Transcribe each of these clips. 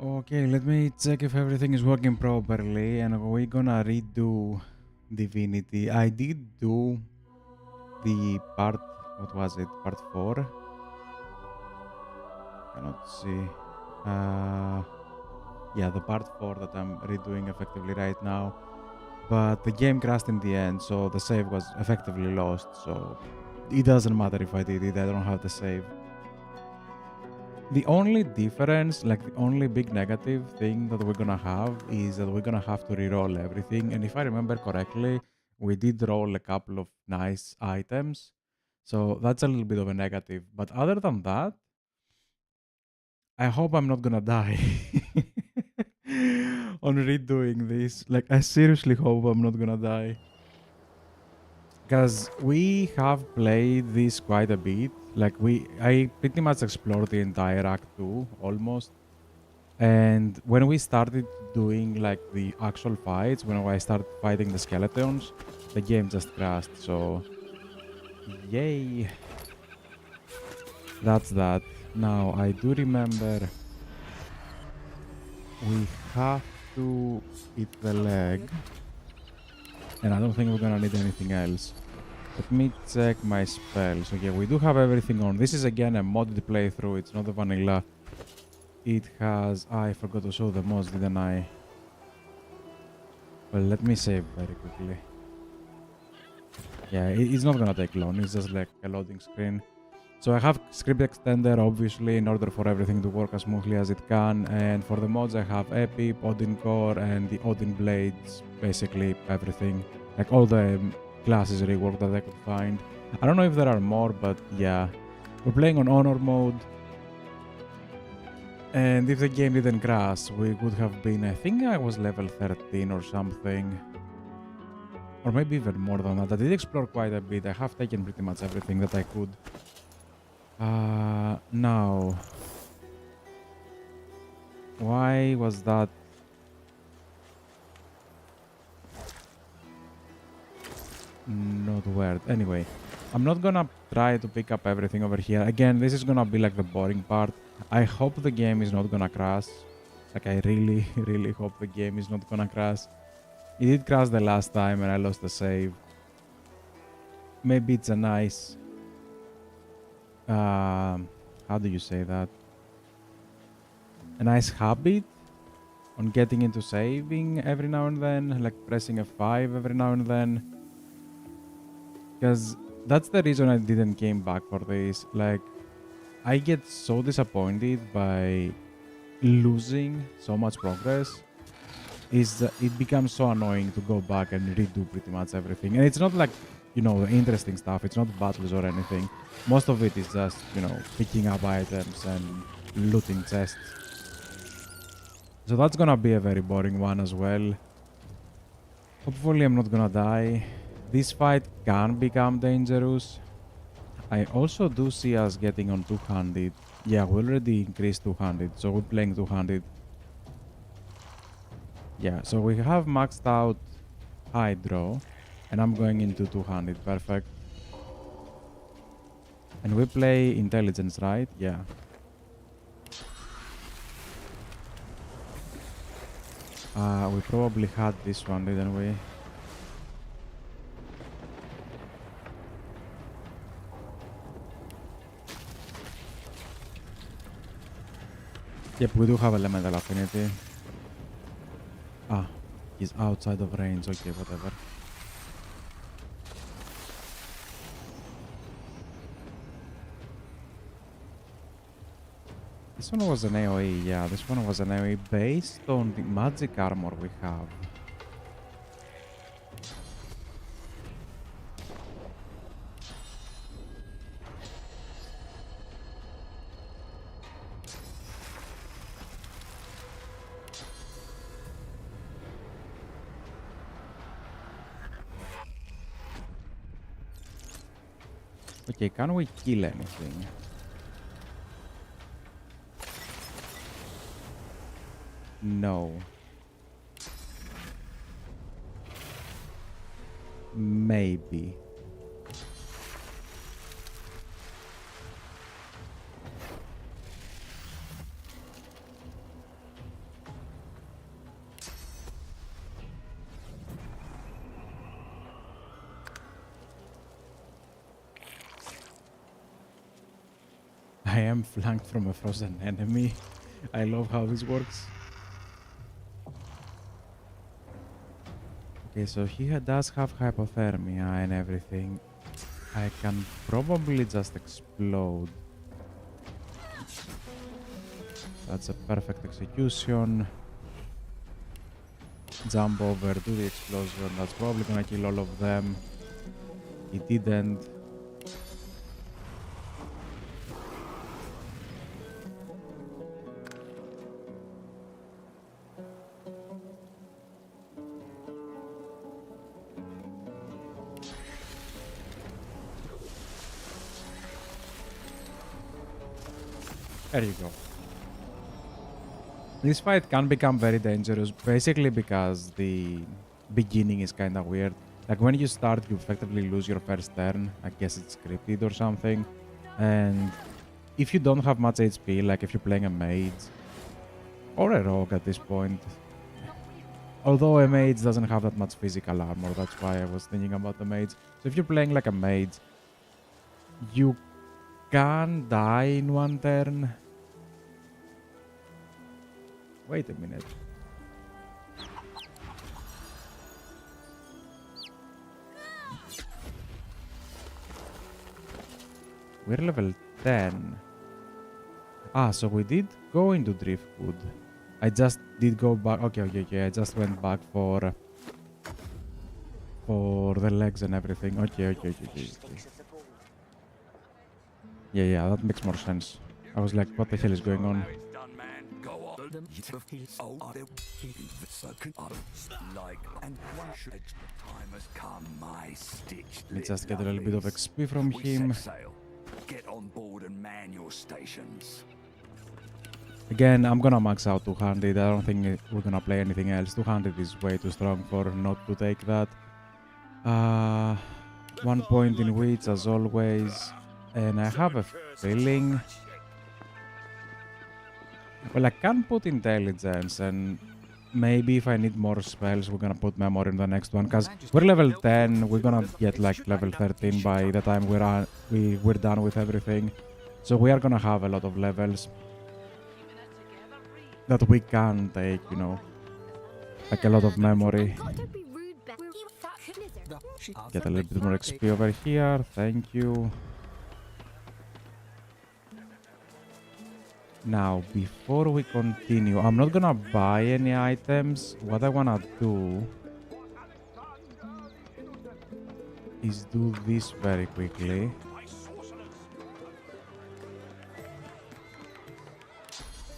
Okay, let me check if everything is working properly and we're gonna redo Divinity. I did do the part, what was it, part 4? Cannot see. Uh, yeah, the part 4 that I'm redoing effectively right now. But the game crashed in the end, so the save was effectively lost, so it doesn't matter if I did it, I don't have the save. The only difference, like the only big negative thing that we're gonna have is that we're gonna have to re-roll everything. And if I remember correctly, we did roll a couple of nice items. So that's a little bit of a negative. But other than that, I hope I'm not gonna die on redoing this. Like, I seriously hope I'm not gonna die. Because we have played this quite a bit. Like, I pretty much explored the entire Act 2, almost. And when we started doing like the actual fights, when I started fighting the skeletons, the game just crashed. So, yay. That's that. Now, I do remember we have to eat the leg. And I don't think we're gonna need anything else. Let me check my spells. Okay, we do have everything on. This is again a modded playthrough. It's not a vanilla. It has... I forgot to show the mods, didn't I? Well, let me save very quickly. Yeah, it's not gonna take long. It's just like a loading screen. So I have script extender, obviously, in order for everything to work as smoothly as it can. And for the mods, I have Epip, Odin Core, and the Odinblades. Basically, everything. Like all the classes rework that I could find. I don't know if there are more, but yeah. We're playing on honor mode. And if the game didn't crash, we would have been, I think I was level 13 or something. Or maybe even more than that. I did explore quite a bit. I have taken pretty much everything that I could. Now. Why was that? Not weird. Anyway, I'm not gonna try to pick up everything over here. Again, this is gonna be like the boring part. I hope the game is not gonna crash. Like, I really, really hope the game is not gonna crash. It did crash the last time and I lost the save. Maybe it's a nice... how do you say that? A nice habit on getting into saving every now and then, like pressing F5 every now and then. Because that's the reason I didn't came back for this. Like, I get so disappointed by losing so much progress. It becomes so annoying to go back and redo pretty much everything. And it's not like, you know, interesting stuff. It's not battles or anything. Most of it is just, you know, picking up items and looting chests. So that's gonna be a very boring one as well. Hopefully I'm not gonna die. This fight can become dangerous. I also do see us getting on 200. Yeah, we already increased 200, so we're playing 200. Yeah, so we have maxed out Hydro, and I'm going into 200. Perfect. And we play Intelligence, right? Yeah. We probably had this one, didn't we? Yep, we do have Elemental Affinity. He's outside of range. Okay, whatever. This one was an AoE, yeah, this one was an AoE based on the magic armor we have. Okay, can we kill anything? No. Maybe. I am flanked from a frozen enemy. I love how this works. Okay, so he does have hypothermia and everything. I can probably just explode. That's a perfect execution. Jump over, do the explosion. That's probably gonna kill all of them. It didn't. There you go. This fight can become very dangerous, basically because the beginning is kind of weird. Like when you start, you effectively lose your first turn. I guess it's scripted or something. And if you don't have much HP, like if you're playing a mage or a rogue at this point, although a mage doesn't have that much physical armor, that's why I was thinking about the mage. So if you're playing like a mage, you can die in one turn. Wait a minute. We're level 10. Ah, so we did go into Driftwood. I just did go back. Okay. I just went back for the legs and everything. Okay. Yeah, that makes more sense. I was like, what the hell is going on? Let me just get a little bit of XP from him. Get on board and man your stations. Again, I'm gonna max out 200. I don't think we're gonna play anything else. 200 is way too strong for not to take that. 1 point in which, as always. And I have a feeling... Well, I can put intelligence, and maybe if I need more spells, we're gonna put memory in the next one. Because we're level 10, we're gonna get like level 13 by the time we're done with everything. So we are gonna have a lot of levels that we can take, you know. Like a lot of memory. Get a little bit more XP over here, thank you. Now, before we continue, I'm not gonna buy any items. What I wanna do is do this very quickly.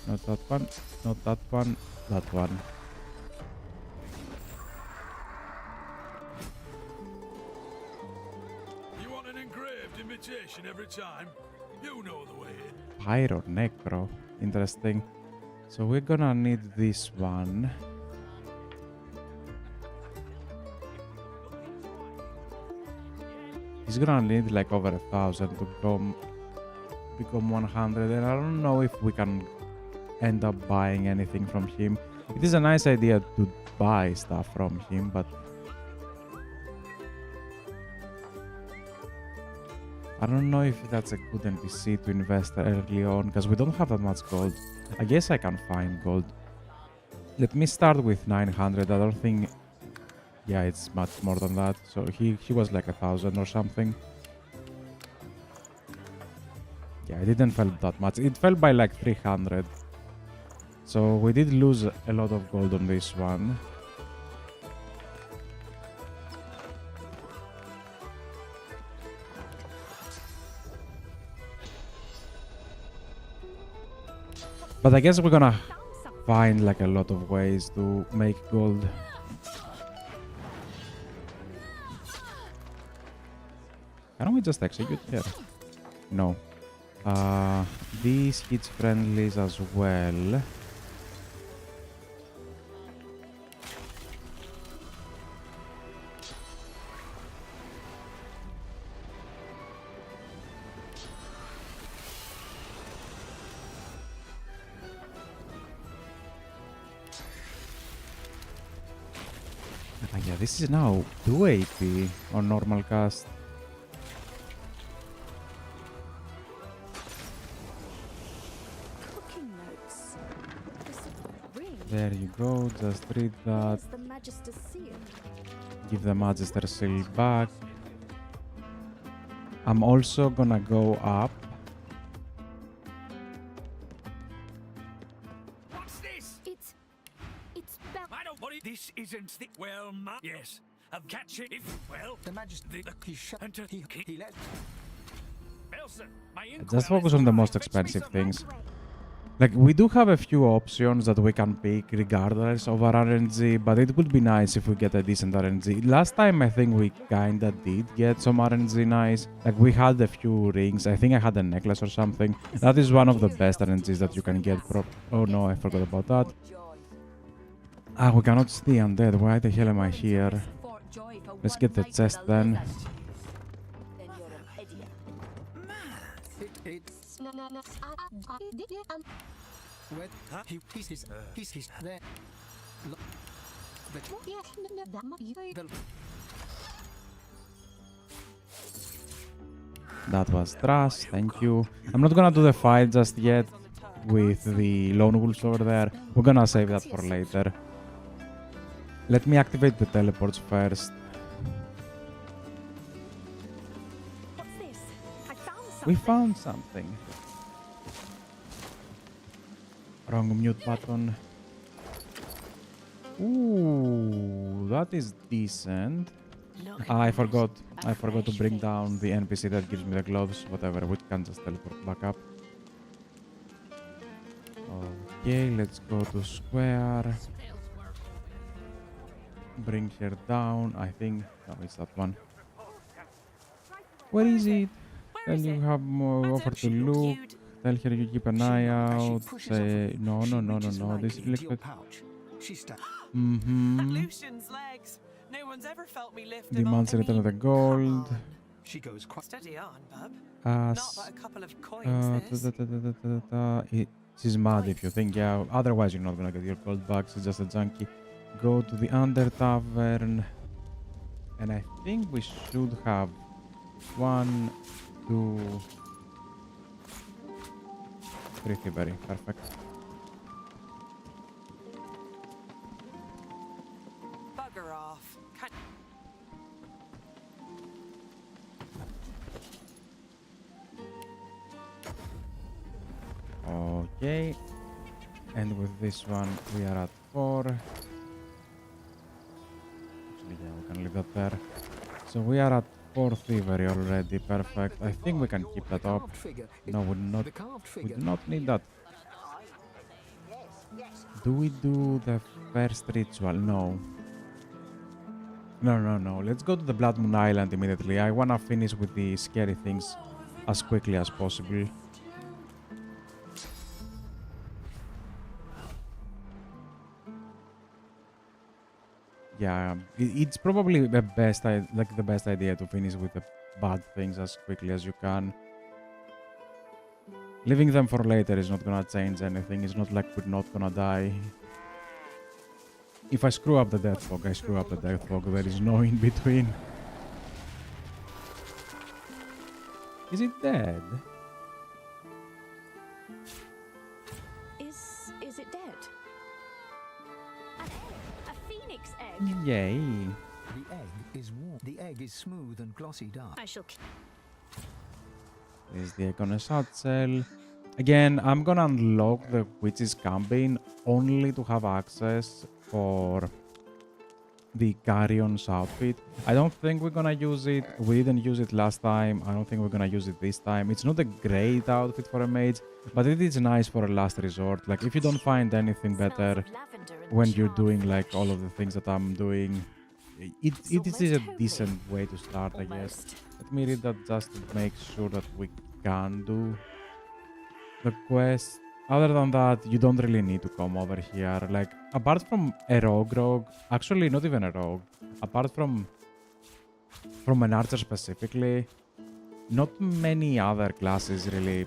Not that one, not that one, that one. You want an engraved imitation every time? You know the way. Pyro Necro. Interesting. So we're gonna need this one. He's gonna need like over 1,000 to become 100, and I don't know if we can end up buying anything from him. It is a nice idea to buy stuff from him, but I don't know if that's a good NPC to invest early on, because we don't have that much gold. I guess I can find gold. Let me start with 900. I don't think... Yeah, it's much more than that. So he was like 1,000 or something. Yeah, it didn't fall that much. It fell by like 300. So we did lose a lot of gold on this one. But I guess we're gonna find like a lot of ways to make gold. Can't we just execute here? No. These hits friendlies as well. Yeah, this is now 280 on normal cast. There you go, just read that. Here's the Magister's seal. Give the Magister seal back. I'm also gonna go up. What's this? It's I don't worry. This isn't the... Well, yes. I'll catch it if... Well... The Magister... He shut... Until... He let... Nelson, my Just focus on the most expensive things. Like, we do have a few options that we can pick regardless of our RNG, but it would be nice if we get a decent RNG. Last time I think we kinda did get some RNG nice. Like, we had a few rings. I think I had a necklace or something. That is one of the best RNGs that you can get. Oh no, I forgot about that. Ah, we cannot see undead. Why the hell am I here? Let's get the chest then. He's there. That was trash, thank you. I'm not gonna do the fight just yet with the lone wolves over there. We're gonna save that for later. Let me activate the teleports first. What's this? I found something. We found something. Wrong mute button. Ooh, that is decent. I forgot to bring down the NPC that gives me the gloves. Whatever, we can just teleport back up. Okay, let's go to square. Bring her down. I think... No, it's that one. Where is it? Tell you have more offer to look. Tell her you keep an eye out. Say no. This is really good. Lucian's legs. No one's ever felt me lift Demands return of the gold. She goes quite... Steady on, bub. As Not but a couple of coins, this. She's mad if you think, yeah. Otherwise, you're not gonna get your gold back. She's just a junkie. Go to the Under Tavern. And I think we should have 1, 2, 3 thievery. Perfect. Bugger off. Okay. And with this one, we are at 4. Actually, yeah, we can leave that there. So we are at 4 thievery already. Perfect. I think we can keep that up. No, we do not need that. Do we do the first ritual? No. No. Let's go to the Blood Moon Island immediately. I wanna finish with the scary things as quickly as possible. Yeah, it's probably the best idea to finish with the bad things as quickly as you can. Leaving them for later is not gonna change anything. It's not like we're not gonna die. If I screw up the Death Fog, I screw up the Death Fog. There is no in between. Is it dead? Is it dead? An egg, a phoenix egg. Yay. The egg is warm. The egg is smooth and glossy dark. I shall. There's the Icon Satchel. Again, I'm gonna unlock the Witch's Campaign only to have access for the Carrion's outfit. I don't think we're gonna use it. We didn't use it last time. I don't think we're gonna use it this time. It's not a great outfit for a mage, but it is nice for a last resort. Like, if you don't find anything better when you're doing like all of the things that I'm doing, it is a decent way to start, I guess. Let me read that just to make sure that we can do the quest. Other than that, you don't really need to come over here. Like, apart from a rogue, actually not even a rogue, apart from an archer specifically, not many other classes really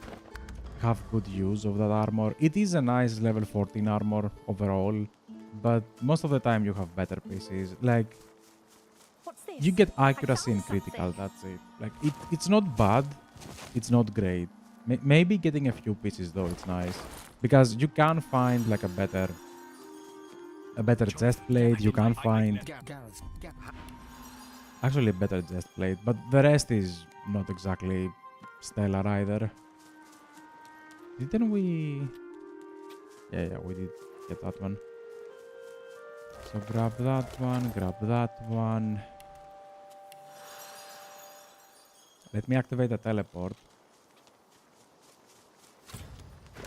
have good use of that armor. It is a nice level 14 armor overall, but most of the time you have better pieces. Like, you get accuracy and critical, that's it. Like, it's not bad, it's not great. Maybe getting a few pieces though, it's nice. Because you can find like a better a better chest plate you can find. Actually, a better chest plate, but the rest is not exactly stellar either. Didn't we? Yeah, we did get that one. So grab that one, grab that one. Let me activate the teleport.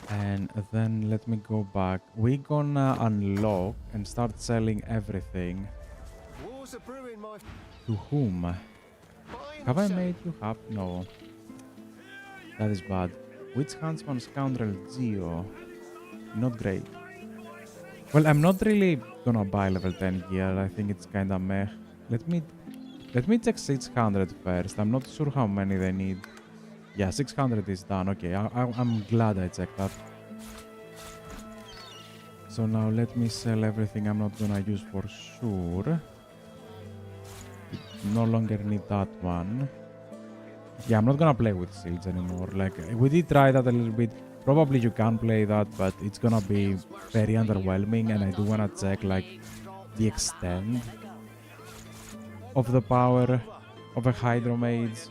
And then let me go back. We're gonna unlock and start selling everything. Wars are brewing, my To whom? Have I made you happy? No. That is bad. Which huntsman scoundrel Geo? Not great. Well, I'm not really gonna buy level 10 gear. I think it's kinda meh. Let me check 600 first. I'm not sure how many they need. Yeah, 600 is done. Okay, I'm glad I checked that. So now let me sell everything I'm not gonna use for sure. No longer need that one. Yeah, I'm not gonna play with shields anymore. Like, we did try that a little bit. Probably you can play that, but it's gonna be very underwhelming, and I do wanna check, like, the extent of the power of a Hydromage.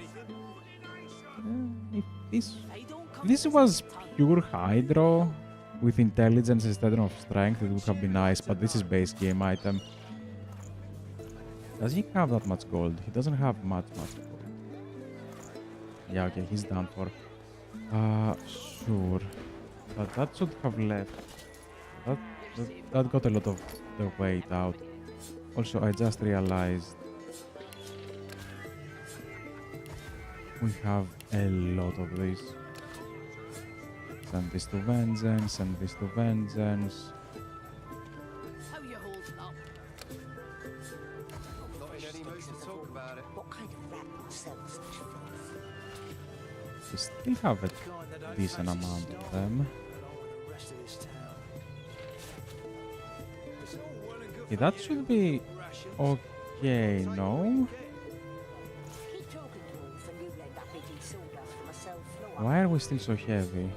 If this was pure Hydro with intelligence instead of strength, it would have been nice, but this is base game item. Does he have that much gold? He doesn't have much gold. Yeah, okay, he's done for. Sure. But that should have left. That got a lot of the weight out. Also, I just realized we have a lot of this. Send this to Vengeance, send this to Vengeance. How you holding up? not in any mood to talk about it. What kind of rat would sell such filth? We still have a decent amount of them. Okay, that should be okay, no? Keep talking, dwarf, and you lend that big sawdust for myself. Why are we still so heavy?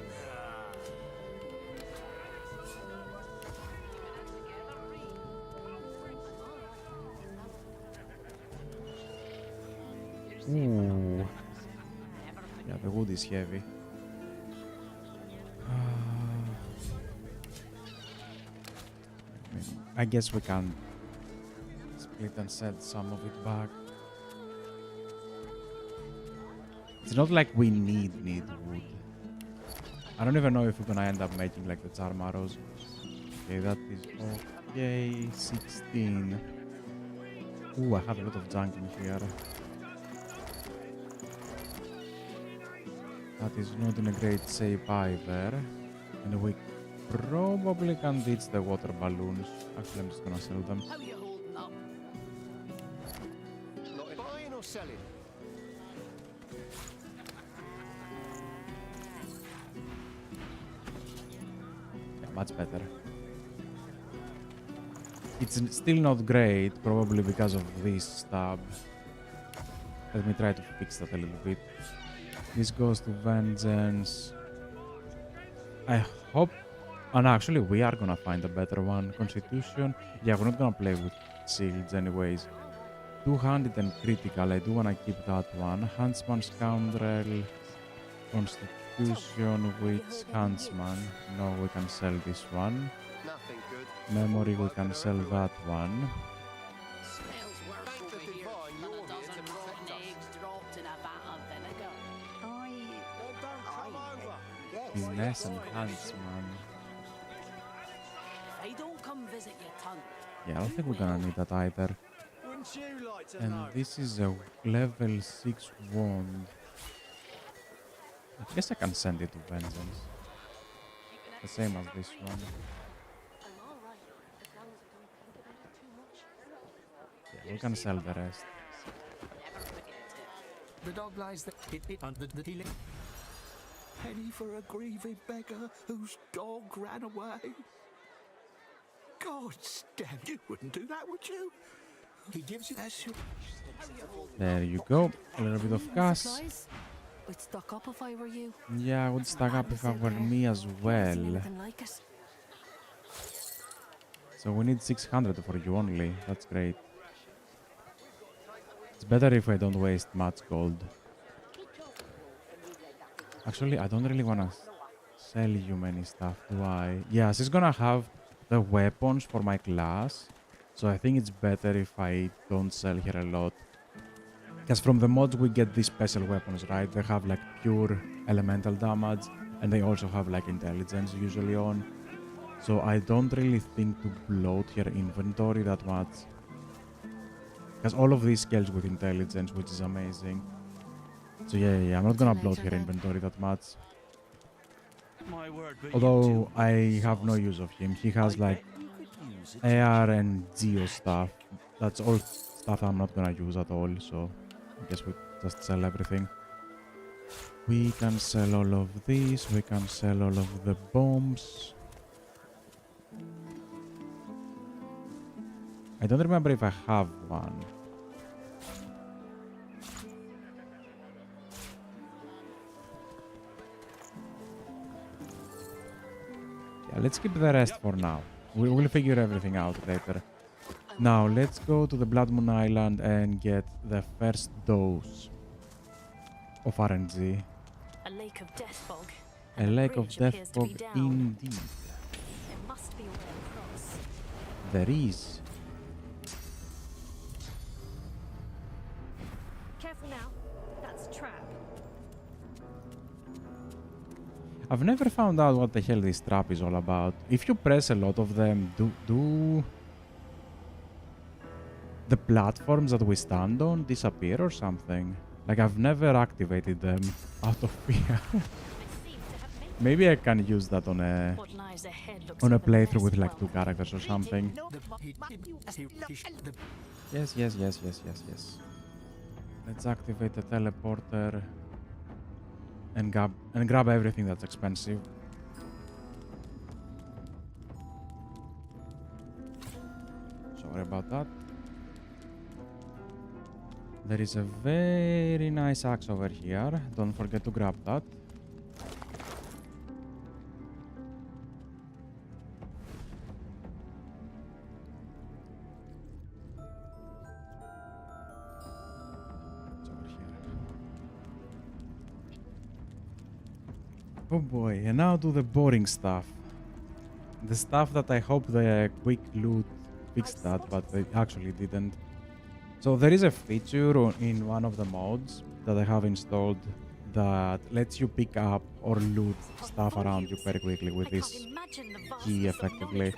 Ooh. Yeah, the wood is heavy. I guess we can split and set some of it back. It's not like we need wood. I don't even know if we're gonna end up making like the charm arrows. Okay, that is okay. 16. Ooh, I have a lot of junk in here. That is not in a great shape either. And we probably can ditch the water balloons. Actually, I'm just gonna sell them. How you holding up? Not buying or selling? Yeah, much better. It's still not great, probably because of this stab. Let me try to fix that a little bit. This goes to Vengeance. I hope... And actually, we are gonna find a better one. Constitution. Yeah, we're not gonna play with shields anyways. Two-handed and critical. I do wanna keep that one. Huntsman, Scoundrel. Constitution, Witch, Huntsman. No, we can sell this one. Nothing good. Memory, we can sell that one. Smells worse over here than a dozen rotten eggs dropped in a vat of vinegar. Yes. Finesse and Huntsman. If I don't come visit your tongue. Yeah, I don't think we're gonna need that either. Wouldn't you like to And know? this is a level 6 wand. I guess I can send it to Vengeance. The same as this one. Yeah, we can sell the rest. Never forget it. The dog lies there. It under the dealing. Penny for a grieving beggar whose dog ran away. God damn, you wouldn't do that, would you? He gives you that your... There you go. A little bit of cash. Supplies? I'd stock up if I were you. Yeah, I would stack up if I were me as well. Nothing like it. So we need 600 for you only. That's great. It's better if I don't waste much gold. Actually, I don't really want to sell you many stuff, do I? Yeah, she's gonna have the weapons for my class. So I think it's better if I don't sell her a lot. Because from the mods we get these special weapons, right? They have like pure elemental damage. And they also have like intelligence usually on. So I don't really think to bloat her inventory that much. Because all of these scales with intelligence, which is amazing. So yeah, I'm not gonna bloat her inventory that much. Although I have no use of him. He has like AR and Geo stuff. That's all stuff I'm not gonna use at all. So I guess we just sell everything. We can sell all of these. We can sell all of the bombs. I don't remember if I have one. Yeah, let's keep the rest for now. We will figure everything out later. Now, let's go to the Blood Moon Island and get the first dose of RNG. A lake of death fog. A lake of death fog indeed. There must be a way across. There is. Careful now. That's a trap. I've never found out what the hell this trap is all about. If you press a lot of them, do the platforms that we stand on disappear or something? Like, I've never activated them out of fear. Maybe I can use that on a playthrough with like 2 characters or something. Yes. Let's activate the teleporter and grab everything that's expensive. Sorry about that. There is a very nice axe over here. Don't forget to grab that. It's over here. Oh boy, and now do the boring stuff. The stuff that I hope the quick loot fixed that, but they actually didn't. So there is a feature in one of the mods that I have installed that lets you pick up or loot stuff around you very quickly with this key effectively.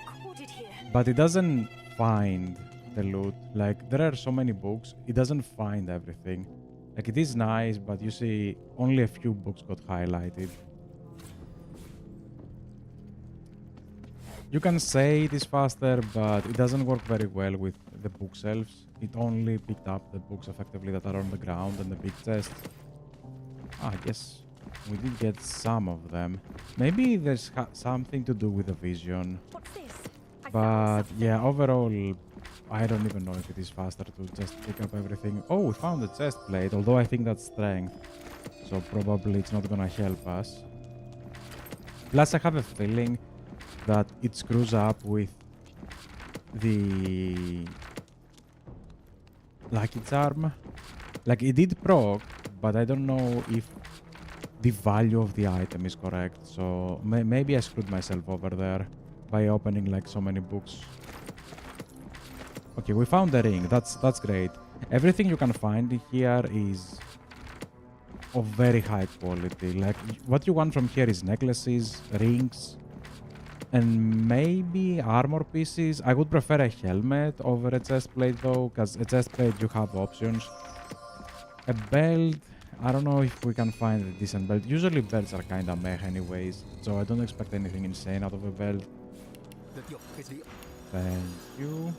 But it doesn't find the loot. Like, there are so many books, it doesn't find everything. Like, it is nice, but you see only a few books got highlighted. You can say it is faster, but it doesn't work very well with the bookshelves. It only picked up the books effectively that are on the ground and the big chest. I guess we did get some of them. Maybe there's something to do with the vision. What's this? But yeah, overall, I don't even know if it is faster to just pick up everything. Oh, we found a chest plate, although I think that's strength. So probably it's not gonna help us. Plus, I have a feeling that it screws up with the lucky charm. Like, it did proc, but I don't know if the value of the item is correct. So maybe I screwed myself over there by opening like so many books. Okay, we found the ring. That's great. Everything you can find here is of very high quality. Like, what you want from here is necklaces, rings, and maybe armor pieces. I would prefer a helmet over a chest plate though, because a chest plate you have options. A belt, I don't know if we can find a decent belt. Usually belts are kinda meh anyways, so I don't expect anything insane out of a belt. Thank you.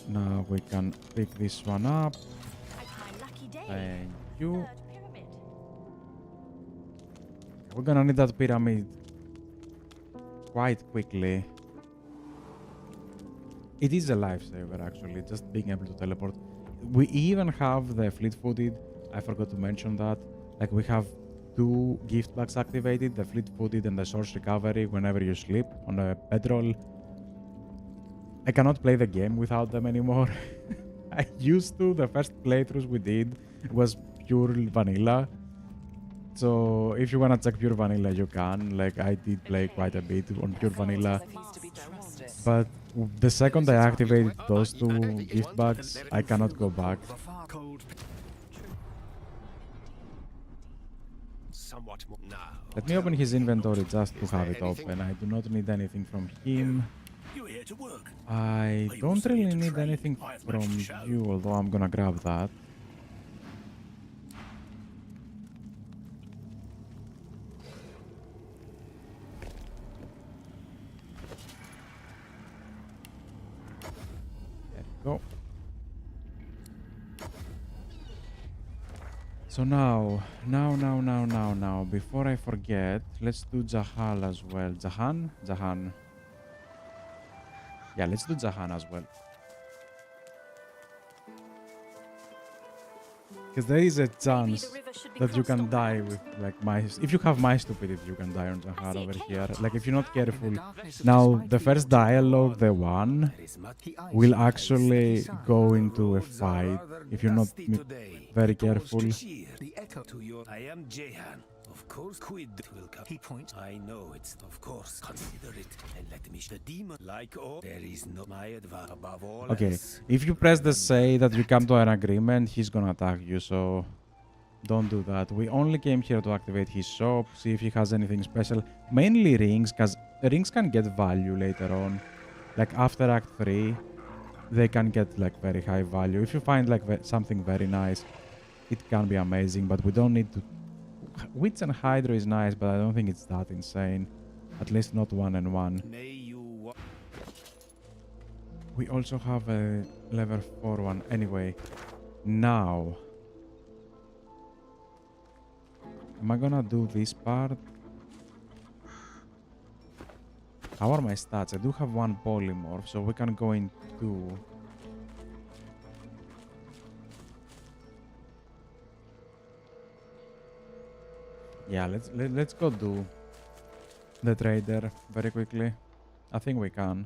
Now we can pick this one up. Thank you. We're gonna need that pyramid quite quickly. It is a lifesaver actually, just being able to teleport. We even have the fleet-footed. I forgot to mention that. Like, we have 2 gift bags activated, the fleet-footed and the source recovery whenever you sleep on a bedroll. I cannot play the game without them anymore. I used to. The first playthroughs we did was pure vanilla. So if you wanna check pure vanilla, you can. Like I did play quite a bit on pure vanilla. But the second I activated those two gift bags, I cannot go back. Somewhat more now. Let me open his inventory just to have it open. I do not need anything from him. You here to work? I don't really need anything from you, although I'm gonna grab that. There we go. So now, before I forget, let's do Jahal as well. Jahan. Yeah, let's do Jahan as well. Because there is a chance that you can die with like my... If you have my stupidity, you can die on Jahan over here. Like if you're not careful. Now, the first dialogue, the one, will actually go into a fight if you're not very careful. I am Jehan. Of course, quid will come. He points. I know it's of course. Consider it and let me. The demon, like all, there is no my advice above all. Okay, else. if you press the say that you come to an agreement, he's gonna attack you, so don't do that. We only came here to activate his shop, see if he has anything special. Mainly rings, because rings can get value later on. Like after Act 3, they can get like very high value. If you find like something very nice, it can be amazing, but we don't need to... Wits and Hydro is nice, but I don't think it's that insane. At least not 1-on-1. May you We also have a level 4 one. Anyway, now... Am I gonna do this part? How are my stats? I do have one polymorph, so we can go in 2. Yeah, let's go do the trader very quickly. I think we can.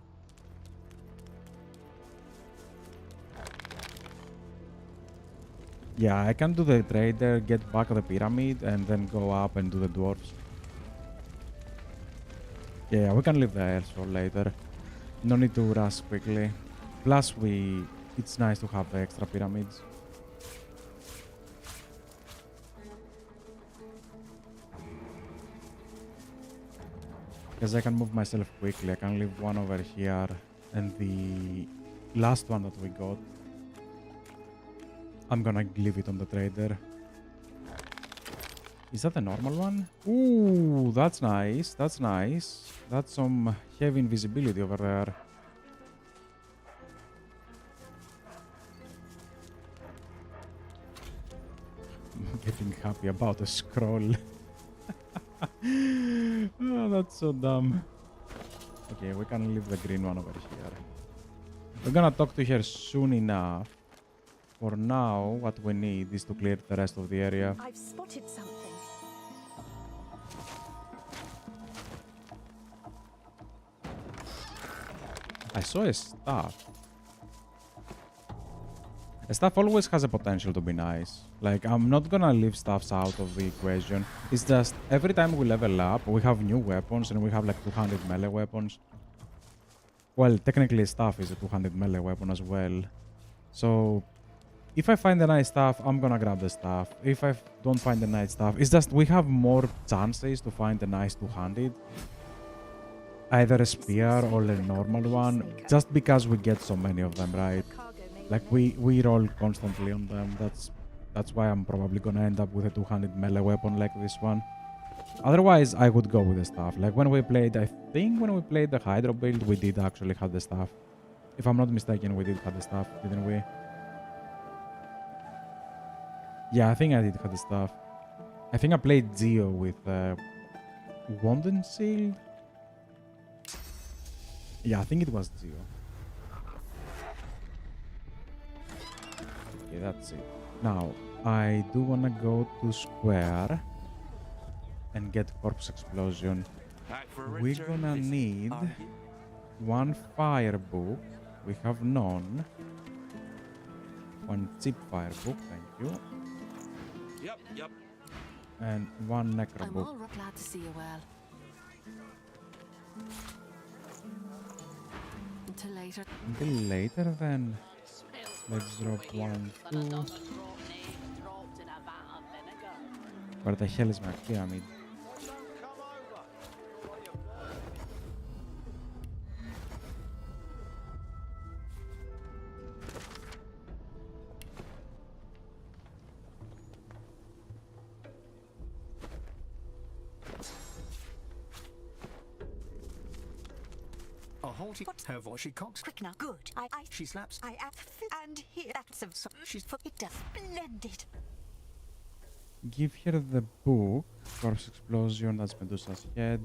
Yeah, I can do the trader, get back the pyramid, and then go up and do the dwarves. Yeah, we can leave the air for later. No need to rush quickly. Plus, it's nice to have the extra pyramids. Because I can move myself quickly. I can leave one over here. And the last one that we got, I'm gonna leave it on the trader. Is that the normal one? Ooh, that's nice. That's nice. That's some heavy invisibility over there. I'm getting happy about the scroll. Oh, that's so dumb. Okay, we can leave the green one over here. We're gonna talk to her soon enough. For now, what we need is to clear the rest of the area. I've spotted something. I saw a staff. A staff always has a potential to be nice. Like, I'm not gonna leave staffs out of the equation. It's just, every time we level up, we have new weapons and we have like 200 melee weapons. Well, technically staff is a 200 melee weapon as well. So, if I find a nice staff, I'm gonna grab the staff. If I don't find a nice staff, it's just we have more chances to find a nice 200. Either a spear or a normal one, just because we get so many of them, right? Like we roll constantly on them. That's why I'm probably gonna end up with a 200 melee weapon like this one. Otherwise, I would go with the staff. Like when we played, I think when we played the Hydro build, we did actually have the staff. If I'm not mistaken, we did have the staff, didn't we? Yeah, I think I did have the staff. I think I played Zio with Wanden Seal. Yeah, I think it was Zio. Okay, that's it. Now, I do want to go to Square and get Corpse Explosion. We're gonna need one fire book We have none. One cheap fire book, thank you. Yep. And one necro I'm book. all right. Glad to see you well. Until later. Until later then. Smells Let's worse drop over here 1, than a 2. dozen rotten eggs dropped in a vat of vinegar. Where the hell is my pyramid? A haughty her voice she cocks. Quick now, good. She slaps. And here, that's of She's it does splendid. Give her the book. Corpse explosion, that's Medusa's head.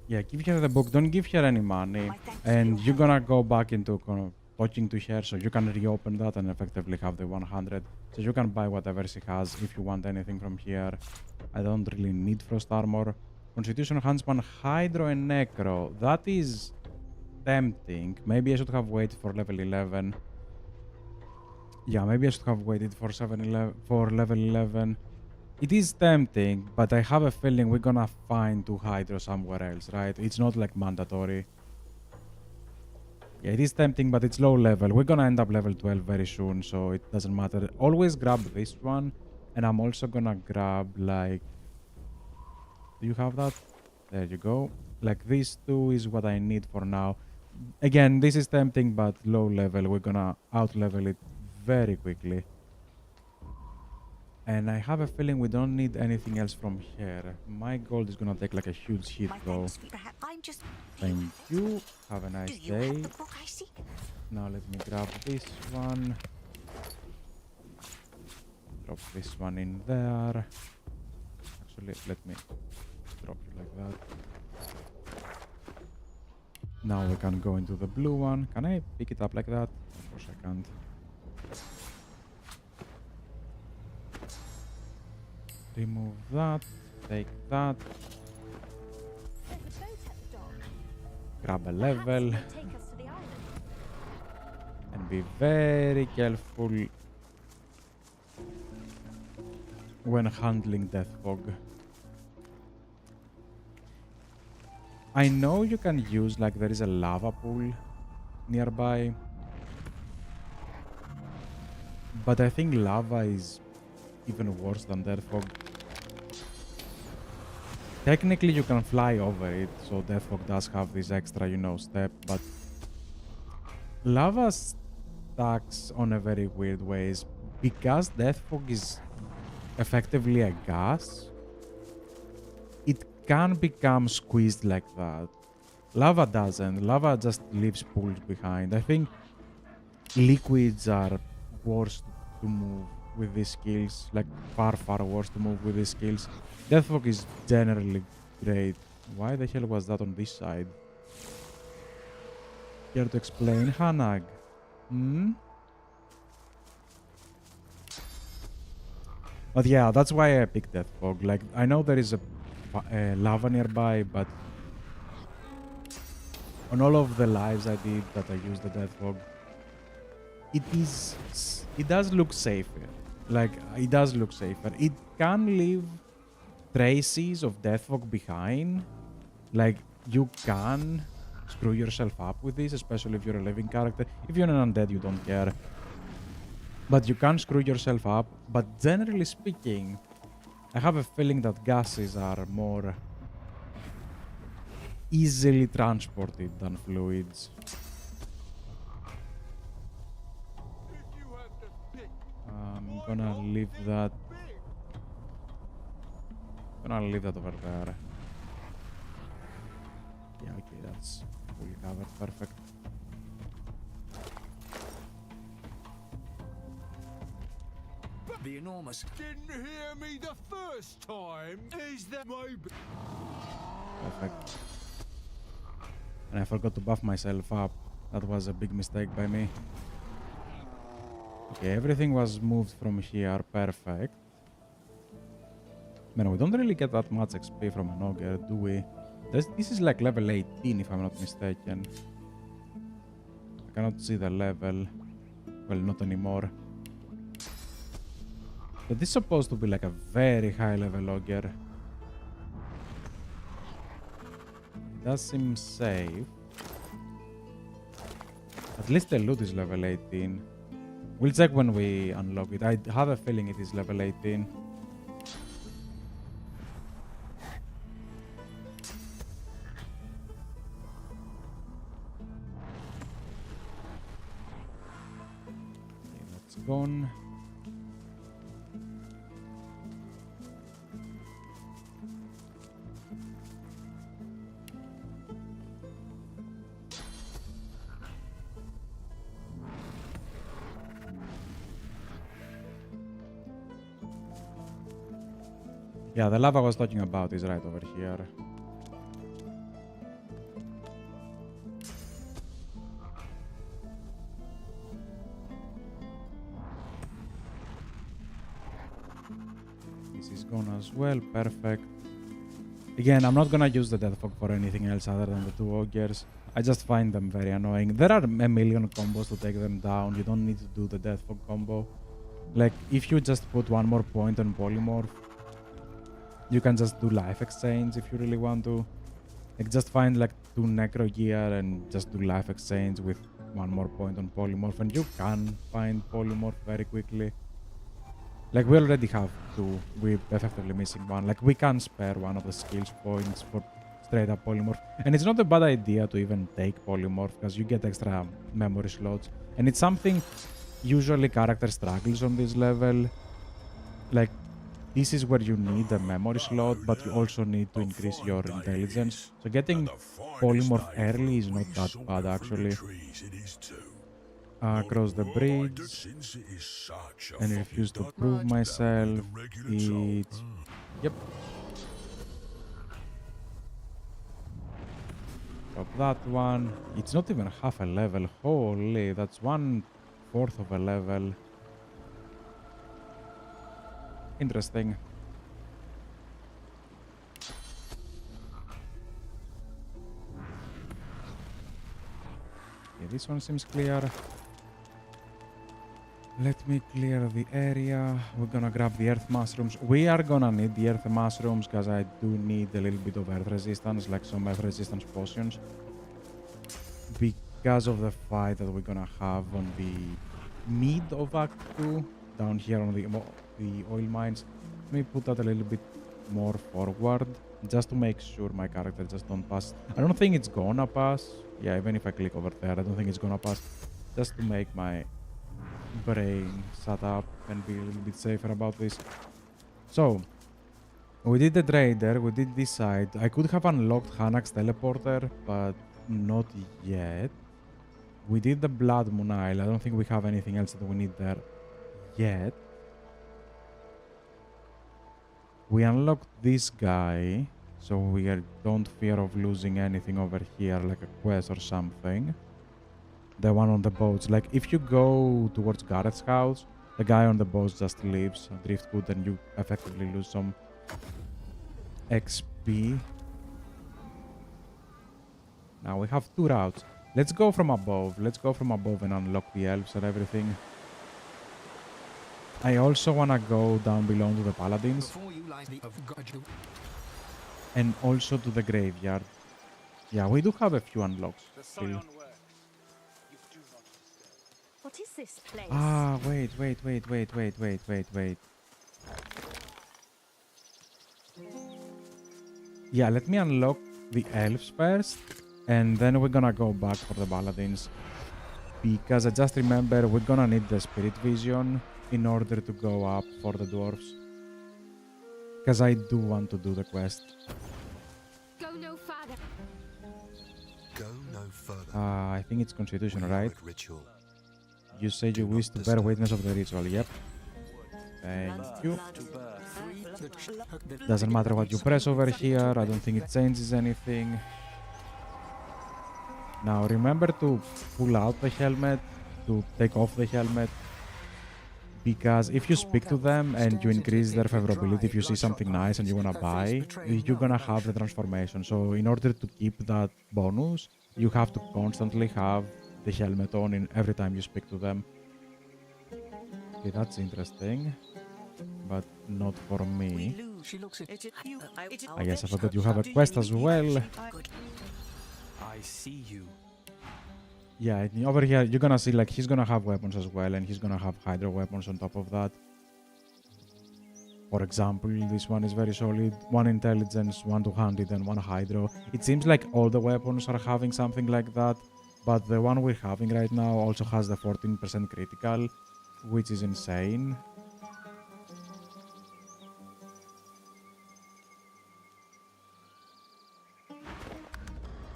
Yeah, give her the book. Don't give her any money. And you're gonna go back into talking to her so you can reopen that and effectively have the 100. So you can buy whatever she has if you want anything from here. I don't really need Frost Armor. Constitution, Huntsman, Hydro and Necro. That is tempting. Maybe I should have waited for level 11. Yeah, maybe I should have waited for level 11. It is tempting, but I have a feeling we're gonna find 2 Hydro somewhere else, right? It's not like mandatory. Yeah, it is tempting, but it's low level. We're gonna end up level 12 very soon, so it doesn't matter. Always grab this one, and I'm also gonna grab, like... Do you have that? There you go. Like, these 2 is what I need for now. Again, this is tempting, but low level. We're gonna out-level it very quickly. And I have a feeling we don't need anything else from here. My gold is gonna take like a huge hit though. I'm just. Thank you. Have a nice Do you day. have the book I seek? Now let me grab this one. Drop this one in there. Actually, let me drop you like that. Now we can go into the blue one. Can I pick it up like that? Of course I can't. Remove that, take that, There's a boat at the dock. grab a Perhaps level, it may take us to the island. and be very careful when handling Death Fog. I know you can use, like, there is a lava pool nearby, but I think lava is even worse than Death Fog. Technically, you can fly over it, so Death Fog does have this extra, step, but lava stacks on a very weird ways. Because Death Fog is effectively a gas, it can become squeezed like that. Lava doesn't. Lava just leaves pools behind. I think liquids are worse to move with these skills, like far worse to move with these skills. Death Fog is generally great. Why the hell was that on this side? Care to explain, Hanag? But yeah, that's why I picked Death Fog. Like, I know there is a lava nearby, but on all of the lives I did that I used the Death Fog, it does look safer. Like, it does look safer. It can leave traces of Death Fog behind. Like, you can screw yourself up with this, especially if you're a living character. If you're an undead, you don't care. But you can screw yourself up. But generally speaking, I have a feeling that gases are more easily transported than fluids. I'm gonna leave that. Over there. Yeah, okay, that's fully covered. Perfect. The enormous. Didn't hear me the first time. Is that maybe? Perfect. And I forgot to buff myself up. That was a big mistake by me. Okay, everything was moved from here. Perfect. Man, we don't really get that much XP from an ogre, do we? This is like level 18, if I'm not mistaken. I cannot see the level. Well, not anymore. But this is supposed to be like a very high level ogre. It does seem safe. At least the loot is level 18. We'll check when we unlock it. I have a feeling it is level 18. Okay, that's gone. Yeah, the lava I was talking about is right over here. This is gone as well, perfect. Again, I'm not gonna use the death fog for anything else other than the two ogres. I just find them very annoying. There are a million combos to take them down. You don't need to do the death fog combo. Like, if you just put one more point on polymorph, you can just do life exchange if you really want to. Like, just find like 2 necro gear and just do life exchange with one more point on polymorph, and you can find polymorph very quickly. Like, we already have 2. We're effectively missing 1. Like, we can spare one of the skills points for straight up polymorph. And it's not a bad idea to even take polymorph because you get extra memory slots. And it's something usually character struggles on this level. Like, this is where you need a memory slot, but you also need to increase your intelligence. So getting polymorph early is not that bad, actually. Cross the bridge. And refuse to prove myself. It's... Yep. Drop that one. It's not even half a level. Holy, that's 1/4 of a level. Interesting. Okay, this one seems clear. Let me clear the area. We're gonna grab the earth mushrooms. We are gonna need the earth mushrooms because I do need a little bit of earth resistance, like some earth resistance potions. Because of the fight that we're gonna have on the mid of Act 2, down here on the oil mines. Let me put that a little bit more forward, just to make sure my character just don't pass. I don't think it's gonna pass. Yeah, even if I click over there, I don't think it's gonna pass. Just to make my brain shut up and be a little bit safer about this. So, we did the trader, we did this side. I could have unlocked Hanak's teleporter, but not yet. We did the Blood Moon Isle. I don't think we have anything else that we need there yet. We unlocked this guy, so we don't fear of losing anything over here, like a quest or something. The one on the boats. Like, if you go towards Gareth's house, the guy on the boats just leaves driftwood and you effectively lose some XP. Now we have 2 routes. Let's go from above. Let's go from above and unlock the elves and everything. I also want to go down below to the paladins. And also to the graveyard. Yeah, we do have a few unlocks still. What is this place? Ah, wait. Yeah, let me unlock the elves first, and then we're gonna go back for the paladins. Because I just remember we're gonna need the spirit vision in order to go up for the dwarves. Because I do want to do the quest. Go no farther. Go no further. I think it's constitution, right? Ritual. You say you wish to bear witness of the ritual. Yep. Thank you. Doesn't matter what you press over here. I don't think it changes anything. Now remember to pull out the helmet, to take off the helmet. Because if you speak to them and you increase their favorability, if you see something nice and you want to buy, you're gonna have the transformation. So in order to keep that bonus, you have to constantly have the helmet on in every time you speak to them. Okay, that's interesting, but not for me. She looks at it. I guess I forgot you have a quest as well. I see you. Yeah, over here you're gonna see like he's gonna have weapons as well, and he's gonna have hydro weapons on top of that. For example, this one is very solid. 1 intelligence, 1 200, and 1 hydro. It seems like all the weapons are having something like that, but the one we're having right now also has the 14% critical, which is insane.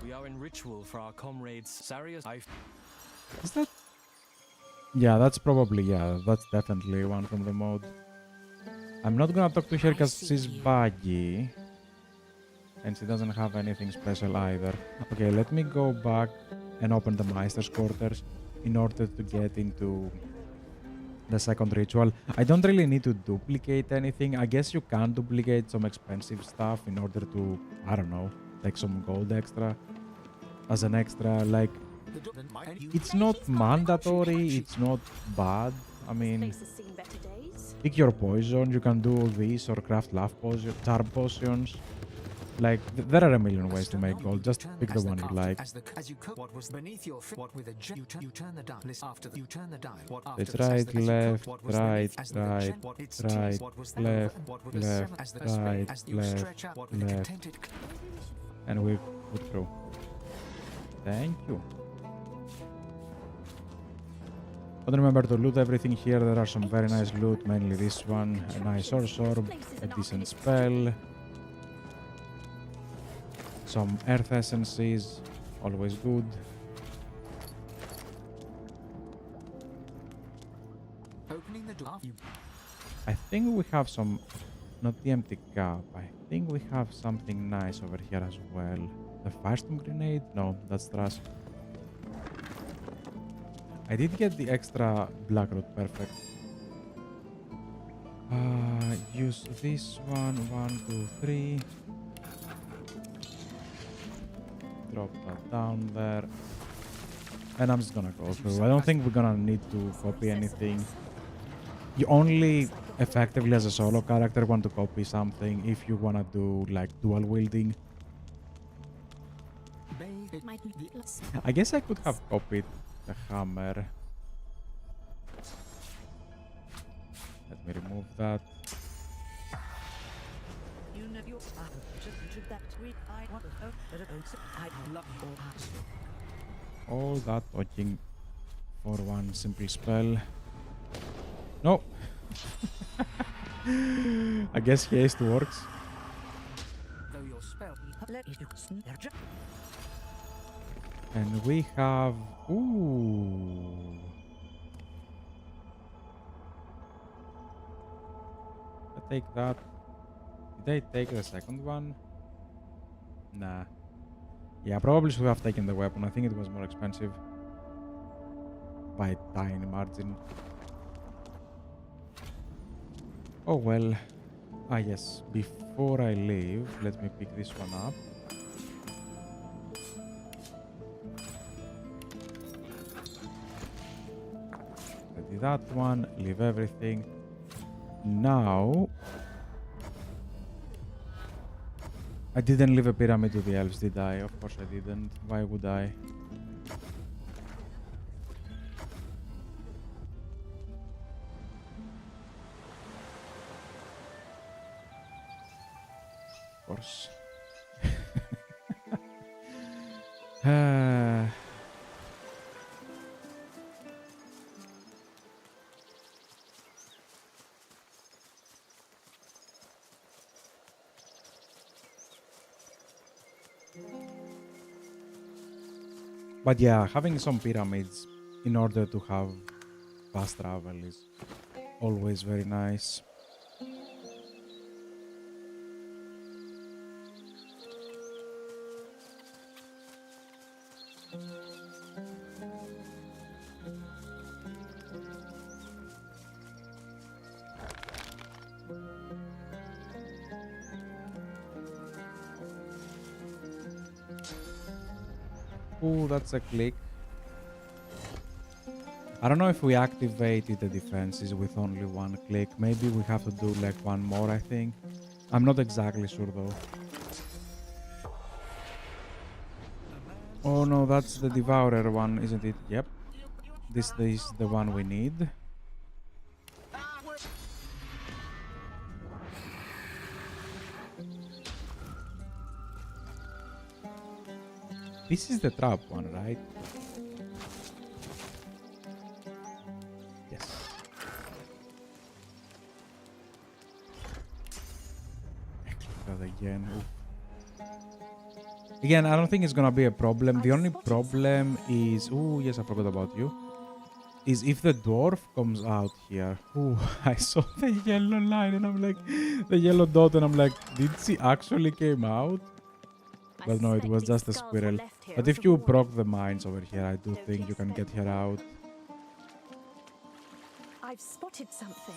We are in ritual for our comrades Sarius. Is that? Yeah, that's probably, yeah, that's definitely one from the mod. I'm not gonna talk to her because she's buggy. And she doesn't have anything special either. Okay, let me go back and open the Meister's Quarters in order to get into the second ritual. I don't really need to duplicate anything. I guess you can duplicate some expensive stuff in order to, I don't know, take some gold extra. As an extra, like, it's not mandatory, it's not bad. I mean, Place has seen better days. pick your poison, you can do all this or craft love potion, charm potions. Like, there are a million ways to make gold, just pick the one you like. As you cook what was beneath your foot, what with a you turn the die. After you turn the die. What It's after right, as the- left, what was right, beneath as the right, chen- what its right, teeth, what was the- left, what with the left, seven- as the right, as you left, stretch out what with the left. contented And we put through. Thank you. But remember to loot everything here. There are some very nice loot, mainly this one. A nice source orb, a decent spell. Some earth essences, always good. opening the door. I think we have some, not the empty cup, I think we have something nice over here as well. The firestorm grenade? No, that's trash. I did get the extra blackroot, perfect. Use this one, 1, 2, 3. Drop that down there. And I'm just gonna go through. I don't think we're gonna need to copy anything. You only effectively as a solo character want to copy something if you wanna do like dual wielding. I guess I could have copied the hammer. Let me remove that. All that talking for one simple spell. No. I guess haste works. Though your spell. And we have... Ooh. I take that. Did I take the second one? Nah. Yeah, probably should have taken the weapon. I think it was more expensive. By a tiny margin. Oh well. Ah yes, before I leave, let me pick this one up. I did that one, leave everything. Now... I didn't leave a pyramid to the elves, did I? Of course I didn't. Why would I? Of course. But yeah, having some pyramids in order to have fast travel is always very nice. Ooh, that's a click. I don't know if we activated the defenses with only one click. Maybe we have to do like one more, I think. I'm not exactly sure though. Oh no, that's the Devourer one, isn't it? Yep. This is the one we need. This is the trap one, right? Yes. That again. Oof. Again, I don't think it's gonna be a problem. The only problem is... Oh, yes, I forgot about you. Is if the dwarf comes out here. Oh, I saw the yellow line and I'm like... The yellow dot and I'm like... Did she actually came out? But no, it was just a squirrel. But if you proc the mines over here, I do think you can get her out. I've spotted something.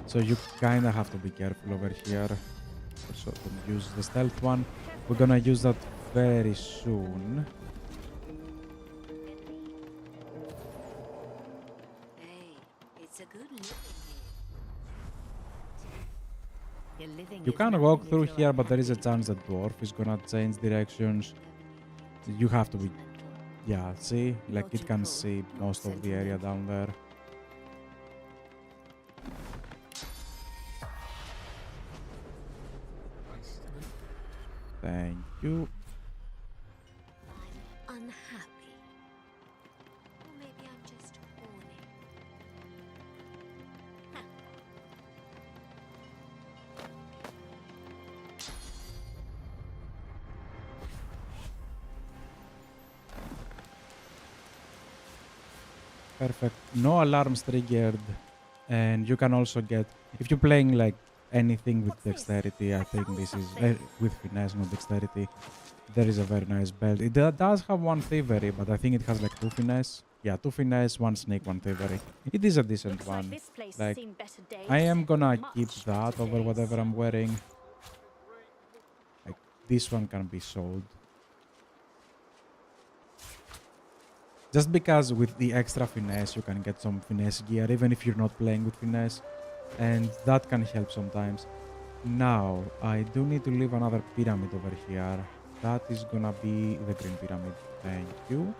So you kind of have to be careful over here. Also, don't use the stealth one. We're gonna use that very soon. Hey, it's a good living You can walk through here, but there is a chance that dwarf is gonna change directions. You have to be... Yeah, see? Like it can see most of the area down there. Thank you. I'm unhappy. Or maybe I'm just horny. Perfect. No alarms triggered. And you can also get... If you're playing like anything with dexterity, I think this is... with finesse, not dexterity. There is a very nice belt. It does have one thievery, but I think it has like 2 finesse. Yeah, 2 finesse, 1 sneak, 1 thievery. It is a decent one. Like, I am gonna keep that over whatever I'm wearing. Like, this one can be sold. Just because with the extra finesse, you can get some finesse gear, even if you're not playing with finesse. And that can help sometimes. Now, I do need to leave another pyramid over here. That is gonna be the green pyramid. Thank you.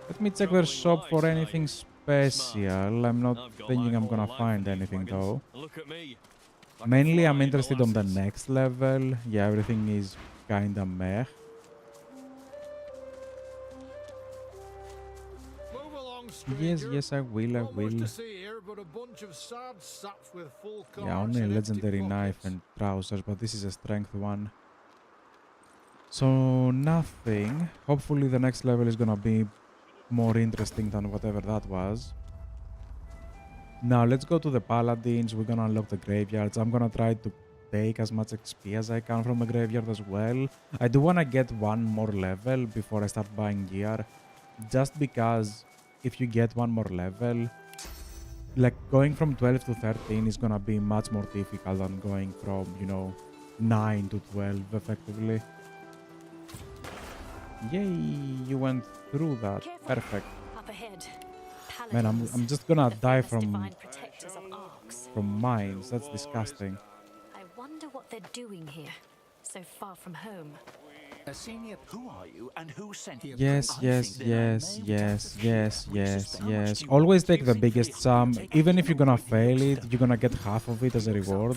Let me check their shop for anything special. I'm not thinking I'm gonna find anything though. Mainly I'm interested on the next level. Yeah, everything is kinda meh. Yes, I will. Yeah, only a legendary knife and trousers, but this is a strength one. So, nothing. Hopefully the next level is gonna be more interesting than whatever that was. Now, let's go to the paladins. We're gonna unlock the graveyards. I'm gonna try to take as much XP as I can from the graveyard as well. I do wanna get one more level before I start buying gear. Just because if you get one more level, like going from 12 to 13 is gonna be much more difficult than going from, you know, 9 to 12 effectively. Yay, you went through that. Perfect. Man, I'm just gonna die from mines. That's disgusting. I wonder what they're doing here, so far from home. Senior, who are you and who sent you? Yes. Always take the biggest sum. Even if you're gonna fail it, you're gonna get half of it as a reward.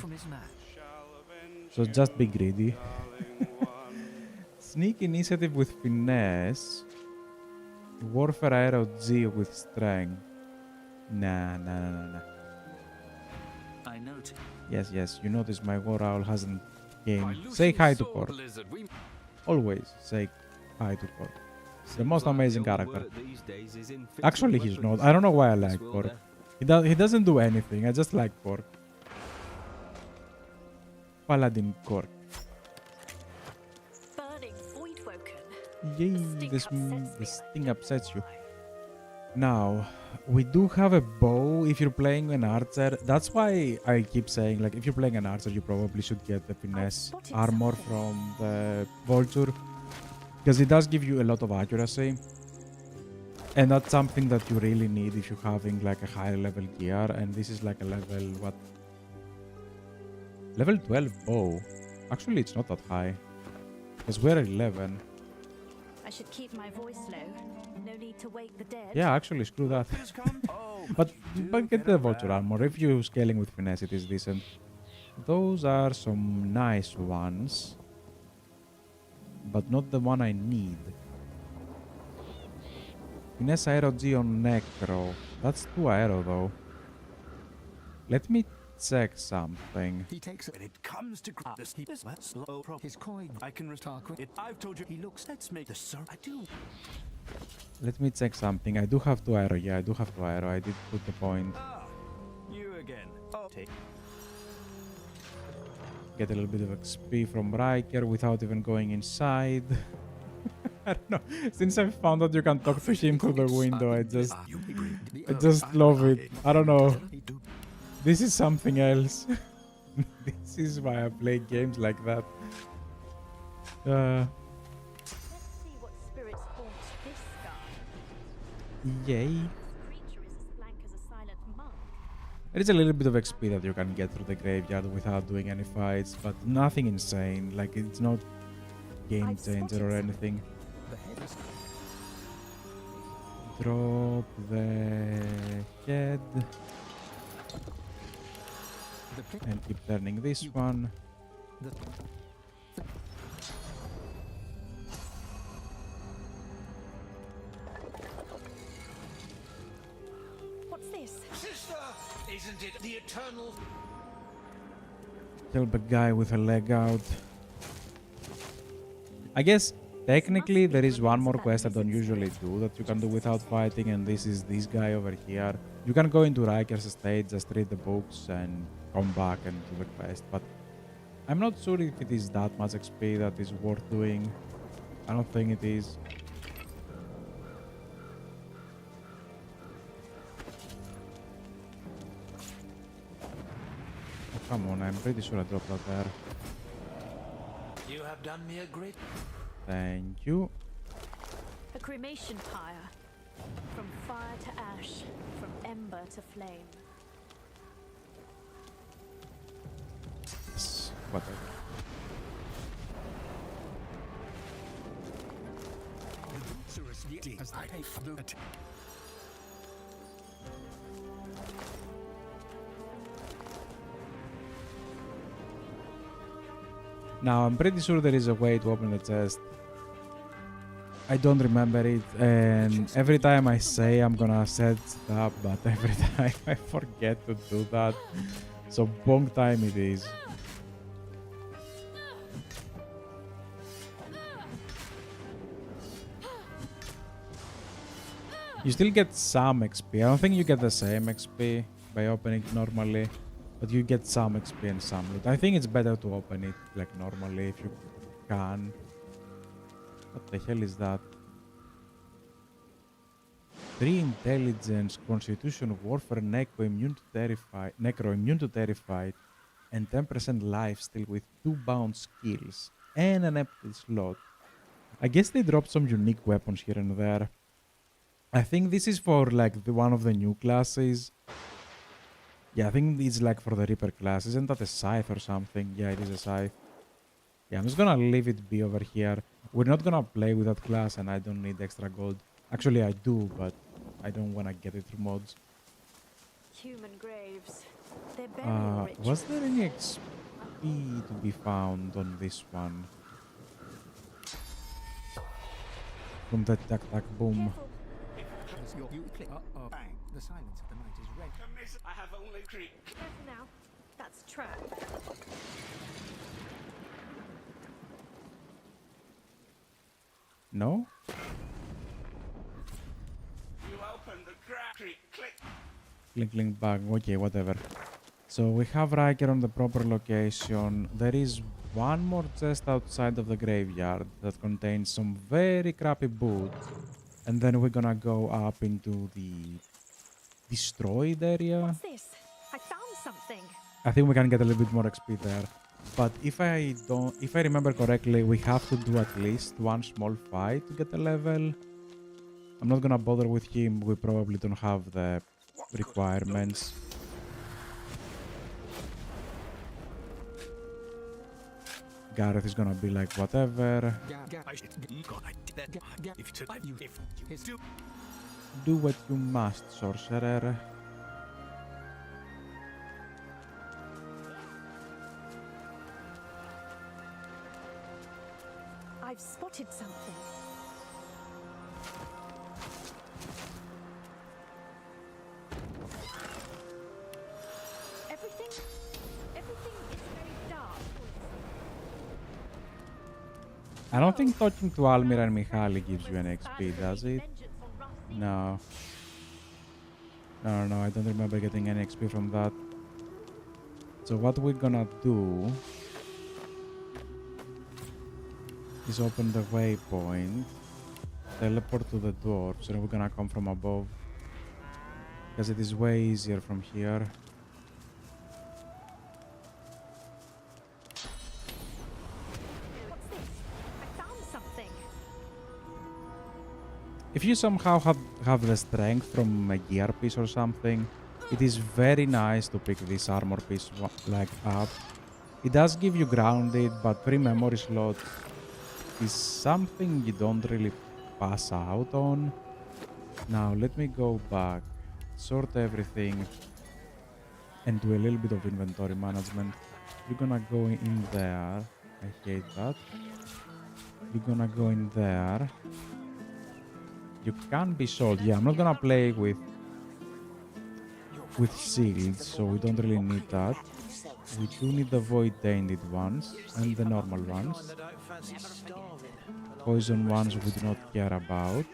So just be greedy. Sneak initiative with finesse. Warfare arrow G with strength. Nah. I note. Yes, you notice my war owl hasn't game. Say hi to Cork. Always say hi to Cork. The most amazing character. Actually, he's not. I don't know why I like Cork. He doesn't do anything. I just like Cork. Paladin Cork. Yay, this thing upsets you. Now, we do have a bow if you're playing an archer. That's why I keep saying, like, if you're playing an archer, you probably should get the finesse armor from the vulture. Because it does give you a lot of accuracy. And that's something that you really need if you're having like a higher level gear. And this is like a level, what? Level 12 bow. Actually, it's not that high. Because we're 11. I should keep my voice low. No need to wake the dead. Yeah, actually, screw that. but get the vulture armor. If you're scaling with finesse, it is decent. Those are some nice ones. But not the one I need. Finesse Aero G on Necro. That's 2 aero though. Let me check something. He takes it. When it comes to this, he is slow pro his coin. I can retard it. I've told you he looks. Let's make the sir. I do. Let me check something. I do have 2 aero. Yeah, I do have 2 aero. I did put the point. You again. Oh, take. Get a little bit of XP from Riker without even going inside. I don't know. Since I found out you can talk to him through the window, I just love it. I don't know. This is something else. This is why I play games like that. Let's see what spirits haunt this sky. Yay. Creature is as blank as a silent monk. There is a little bit of XP that you can get through the graveyard without doing any fights, but nothing insane. Like, it's not game changer or anything. Drop the head. And keep turning this one. What's this? Sister, isn't it the eternal? Help a guy with a leg out. I guess technically there is one more quest I don't usually do that you can do without fighting, and this is this guy over here. You can go into Riker's estate, just read the books and come back and do the quest, but I'm not sure if it is that much XP that is worth doing. I don't think it is. Oh, come on, I'm pretty sure I dropped out there. You have done me a great. Thank you. A cremation pyre. From fire to ash, from ember to flame. Yes, whatever. Now, I'm pretty sure there is a way to open the chest. I don't remember it, and every time I say I'm gonna set it up, but every time I forget to do that. So, bong time it is. You still get some XP. I don't think you get the same XP by opening it normally, but you get some XP and some loot. I think it's better to open it like normally if you can. What the hell is that? 3 intelligence, constitution, warfare, necro, immune to terrified, and 10% life steal with 2 bound skills and an empty slot. I guess they dropped some unique weapons here and there. I think this is for like one of the new classes. Yeah, I think it's like for the Reaper class. Isn't that a scythe or something? Yeah, it is a scythe. Yeah, I'm just gonna leave it be over here. We're not gonna play with that class and I don't need extra gold. Actually, I do, but I don't wanna get it through mods. Human graves. They're burial rituals. Was there any XP to be found on this one? From the tac tac boom. You click. Bang. The silence of the night is red. I have only Greek. Careful now. That's trap. No? You open the Greek. Click. Link, link back. Okay, whatever. So we have Riker on the proper location. There is one more chest outside of the graveyard that contains some very crappy boots. And then we're gonna go up into the destroyed area. What's this? I found something. I think we can get a little bit more XP there. But if I remember correctly, we have to do at least one small fight to get a level. I'm not gonna bother with him. We probably don't have the requirements. Gareth is gonna be like, whatever. Do what you must, sorcerer. I've spotted something. Everything is very dark. I don't think talking to Almir and Mihaly gives you any XP, does it? No. No, I don't remember getting any XP from that. So what we're gonna do is open the waypoint, teleport to the dwarves, and we're gonna come from above. Because it is way easier from here. What's this? I found something. If you somehow have the strength from a gear piece or something, it is very nice to pick this armor piece like up. It does give you grounded, but free memory slot is something you don't really pass out on. Now let me go back, sort everything, and do a little bit of inventory management. You're gonna go in there. I hate that. You're gonna go in there. You can be sold. Yeah, I'm not gonna play with shields, so we don't really need that. We do need the void tainted ones and the normal ones. Poison ones we do not care about.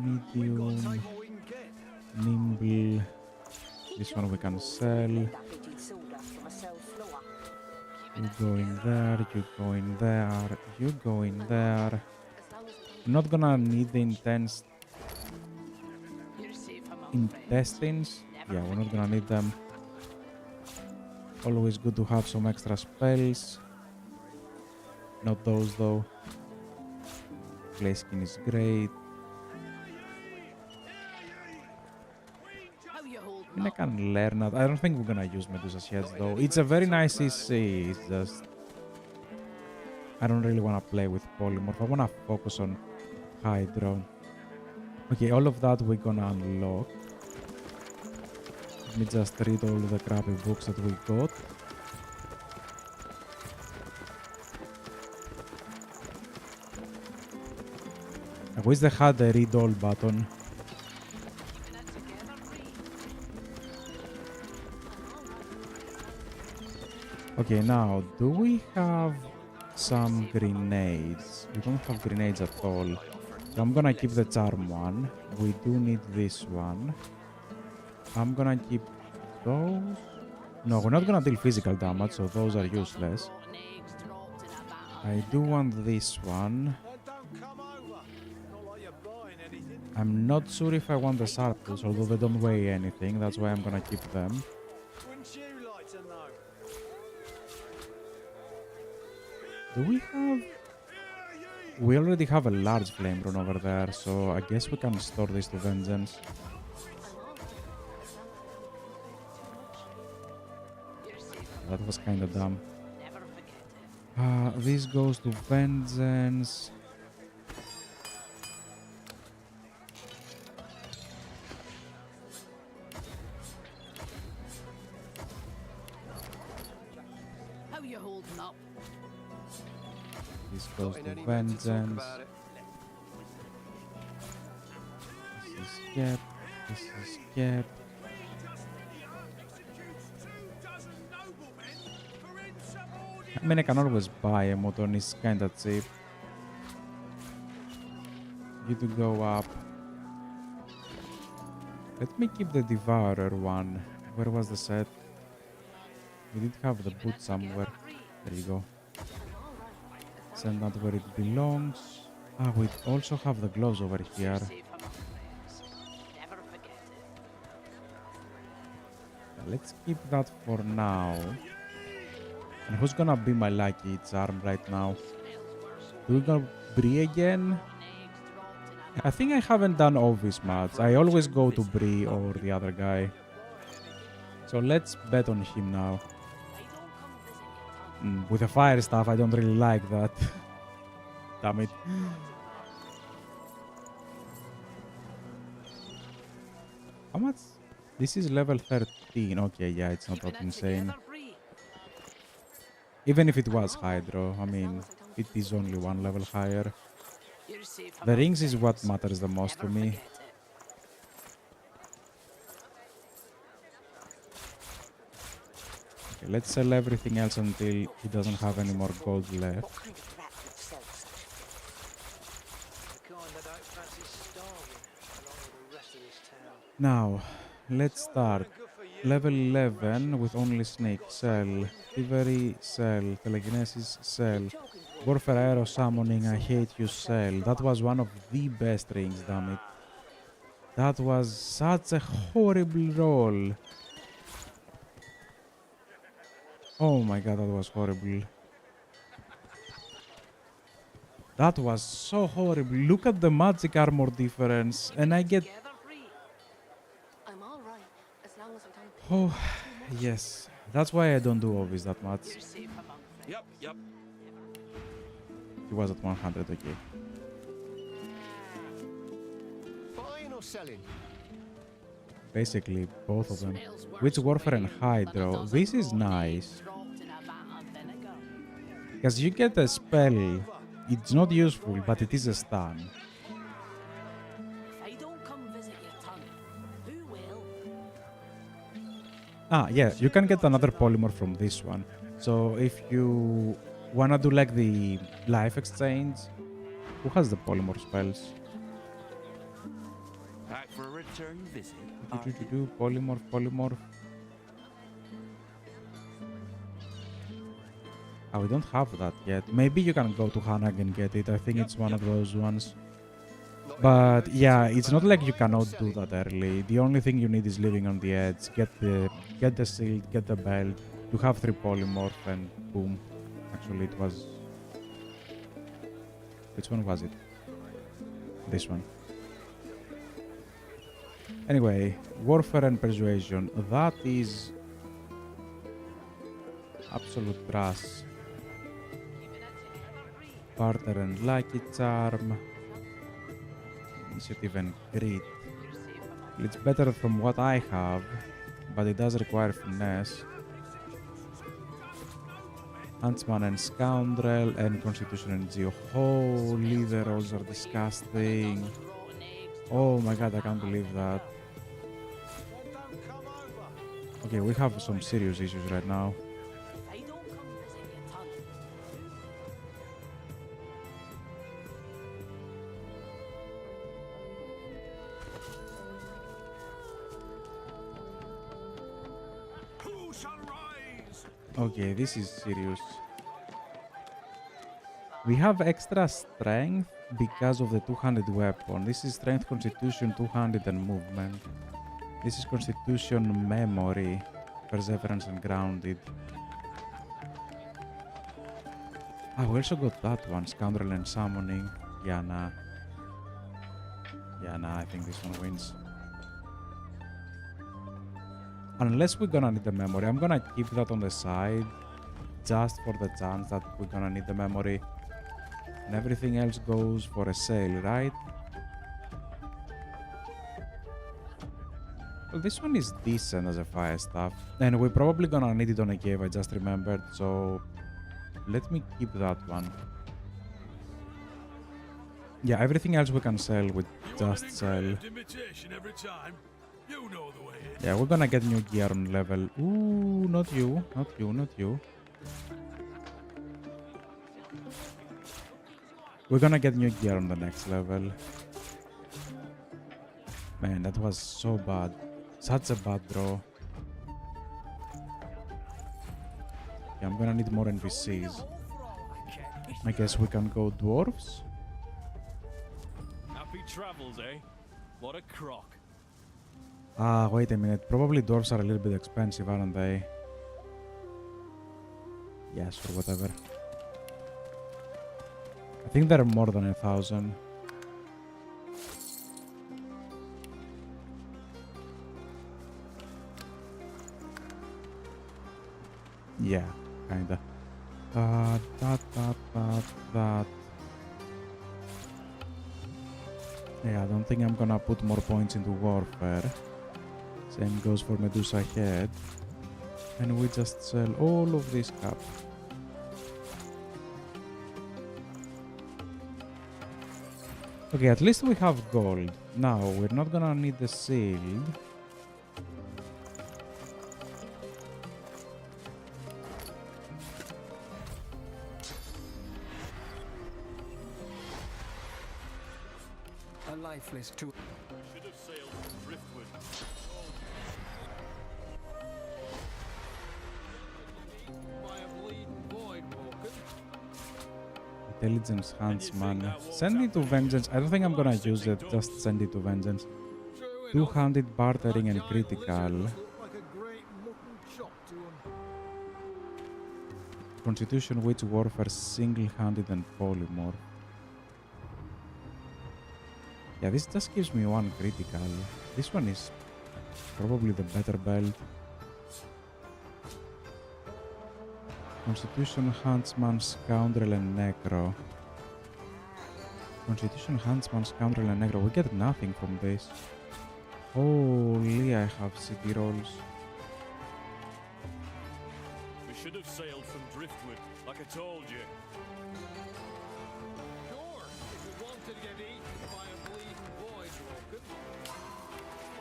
Medium, nimble. This one we can sell. You go in there, you go in there, you go in there. I'm not gonna need the intestines. Yeah, we're not gonna need them. Always good to have some extra spells. Not those though. Clay skin is great. I mean, I can learn that. I don't think we're gonna use Medusa's heads though. It's a very nice EC. It's just I don't really wanna play with polymorph. I wanna focus on Hydro. Okay, all of that we're gonna unlock. Let me just read all the crappy books that we got. I wish they had the read all button. Okay, now, do we have some grenades? We don't have grenades at all. So I'm gonna keep the charm one. We do need this one. I'm gonna keep those. No, we're not gonna deal physical damage, so those are useless. I do want this one. I'm not sure if I want the Sartus, although they don't weigh anything. That's why I'm gonna keep them. Do we have... We already have a large flame rune over there, so I guess we can store this to Vengeance. That was kinda dumb. This goes to Vengeance. How you holding up? This goes to Vengeance. This is kept. This is kept. I mean, I can always buy a Moton, it's kinda cheap. You to go up. Let me keep the Devourer one. Where was the set? We did have the boot somewhere. There you go. Send that where it belongs. Ah, we also have the gloves over here. let's keep that for now. And who's gonna be my lucky charm right now? Do we go Bree again? I think I haven't done Ovis much. I always go to Bree or the other guy. So let's bet on him now. With the fire stuff, I don't really like that. Damn it. How much? This is level 13. Okay, yeah, it's not that insane. Even if it was Hydro, I mean, it is only one level higher. The rings is what matters the most to me. Okay, let's sell everything else until he doesn't have any more gold left. What kind of rat that sells? Now, let's start. Level 11 with only snake, sell. Thievery, sell. Telekinesis, sell. Warfare Aero Summoning, I hate you, sell. That was one of the best rings, damn it. That was such a horrible roll. Oh my god, that was horrible. That was so horrible. Look at the magic armor difference, and I get... Oh, yes. That's why I don't do Ovis that much. Yep. He was at 100, okay. Buying or selling? Basically, both of them. Witch Warfare and Hydro. This is nice. Because you get a spell. It's not useful, but it is a stun. Ah, yeah, you can get another polymorph from this one. So if you wanna do like the life exchange, who has the polymorph spells? Back for a return visit. Polymorph. Oh, we don't have that yet. Maybe you can go to Hanag and get it. I think it's one of those ones. But yeah, it's not like you cannot do that early. The only thing you need is living on the edge. Get the shield, get the belt. You have 3 polymorph and boom. Actually, it was... Which one was it? This one. Anyway, Warfare and Persuasion. That is... absolute trash. Barter and Lucky Charm. Initiative and Grit. It's better from what I have, but it does require finesse. Huntsman and Scoundrel and Constitution and Geo. Holy, the rolls are disgusting. Oh my god, I can't believe that. Okay, we have some serious issues right now. Okay, this is serious. We have extra strength because of the two-handed weapon. This is strength, constitution, two-handed and movement. This is constitution, memory, perseverance and grounded. Ah, we also got that one, scoundrel and summoning. Yeah, nah. I think this one wins. Unless we're gonna need the memory, I'm gonna keep that on the side just for the chance that we're gonna need the memory. And everything else goes for a sale, right? Well, this one is decent as a fire staff. And we're probably gonna need it on a cave, I just remembered. So let me keep that one. Yeah, everything else we can sell, we just sell. Yeah, we're gonna get new gear on level... Ooh, not you. We're gonna get new gear on the next level. Man, that was so bad. Such a bad draw. Yeah, I'm gonna need more NPCs. I guess we can go dwarves? Happy travels, eh? What a crock. Ah, wait a minute. Probably dwarves are a little bit expensive, aren't they? Yes, or whatever. I think they're more than 1,000. Yeah, kinda. That. Yeah, I don't think I'm gonna put more points into warfare. Same goes for Medusa Head. And we just sell all of this crap. Okay, at least we have gold. Now, we're not gonna need the shield. A lifeless too. Should have sailed from driftwood. By a bleeding void walker. Intelligence Huntsman. Send it to Vengeance. I don't think I'm gonna use it. Just send it to Vengeance. Two-handed bartering and critical. Like a great mutton chop to 'em. Constitution Witch Warfare single-handed and polymorph. Yeah, this just gives me one critical. This one is probably the better belt. Constitution Huntsman, Scoundrel and Necro. Constitution Huntsman, Scoundrel and Necro. We get nothing from this. Holy, I have city rolls. We should have sailed from driftwood, like I told you. Sure, if you wanted to get eaten by a bleeding void walker.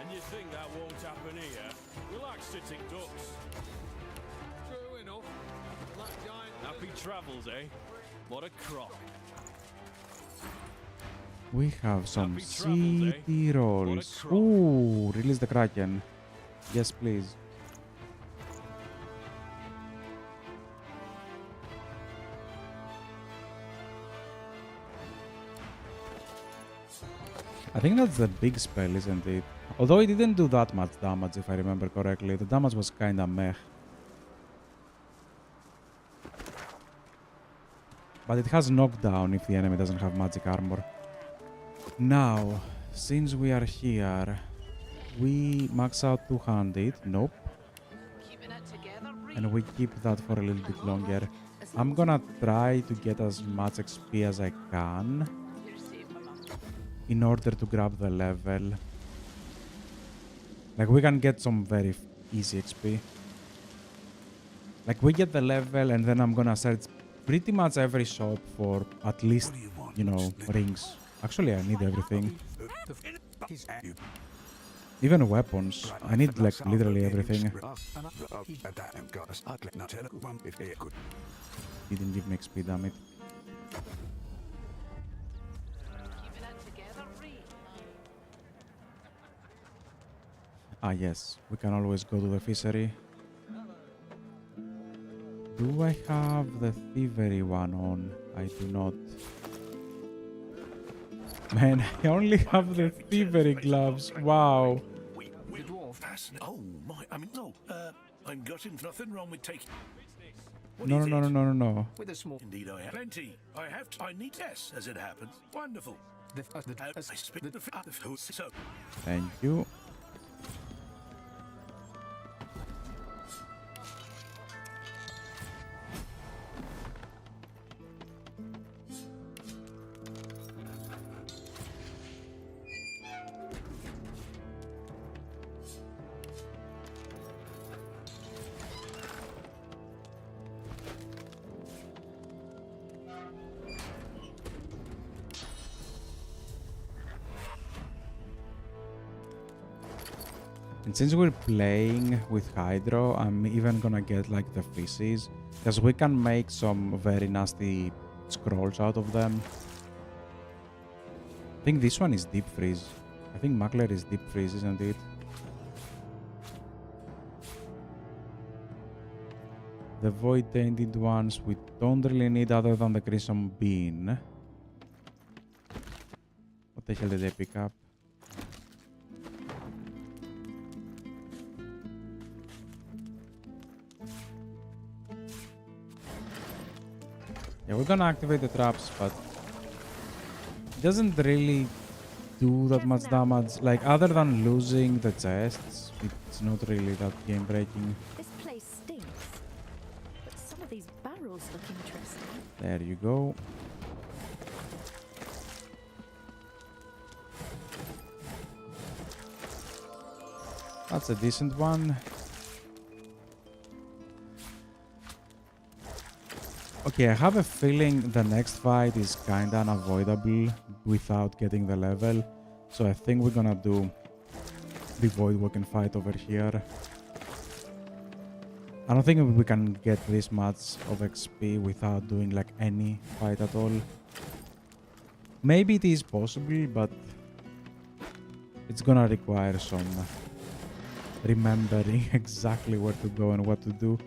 And you think that won't happen here? We like sitting ducks. True enough. That giant Happy travels, eh? What a crock. We have some Happy travels, eh? city rolls. What a crop. Ooh, release the Kraken. Yes, please. I think that's the big spell, isn't it? Although it didn't do that much damage, if I remember correctly. The damage was kinda meh. But it has knockdown if the enemy doesn't have magic armor. Now, since we are here, we max out 200. Nope. Keeping it together, Reed. And we keep that for a little bit longer. I'm gonna try to get as much XP as I can You're safe among in order to grab the level. Like, we can get some very easy XP. Like, we get the level and then I'm gonna search pretty much every shop for at least, you know, rings. Actually, I need everything. Even weapons. I need, like, literally everything. Didn't give me XP, damn it. keeping it together, Reed. Ah, yes. We can always go to the fishery. Do I have the thievery one on? I do not. Man, I only have the thievery gloves. Wow. The dwarf. Oh my! I mean, no. I'm gutting. Nothing wrong with taking. What No, is no, no, it? no, no, no. With a small. Indeed, I have plenty. I have. I need yes, as it happens. Wonderful. I speak the so. Thank you. And since we're playing with Hydro, I'm even gonna get like the fishes, because we can make some very nasty scrolls out of them. I think this one is deep freeze. I think Makler is deep freeze, isn't it? The void tainted ones we don't really need other than the Crimson Bean. What the hell did they pick up? Yeah, we're gonna activate the traps, but it doesn't really do that much damage. Like, other than losing the chests, it's not really that game breaking. This place stinks. But some of these barrels look interesting. There you go. That's a decent one. Okay, I have a feeling the next fight is kinda unavoidable without getting the level. So I think we're gonna do the Voidwalking fight over here. I don't think we can get this much of XP without doing like any fight at all. Maybe it is possible, but it's gonna require some remembering exactly where to go and what to do.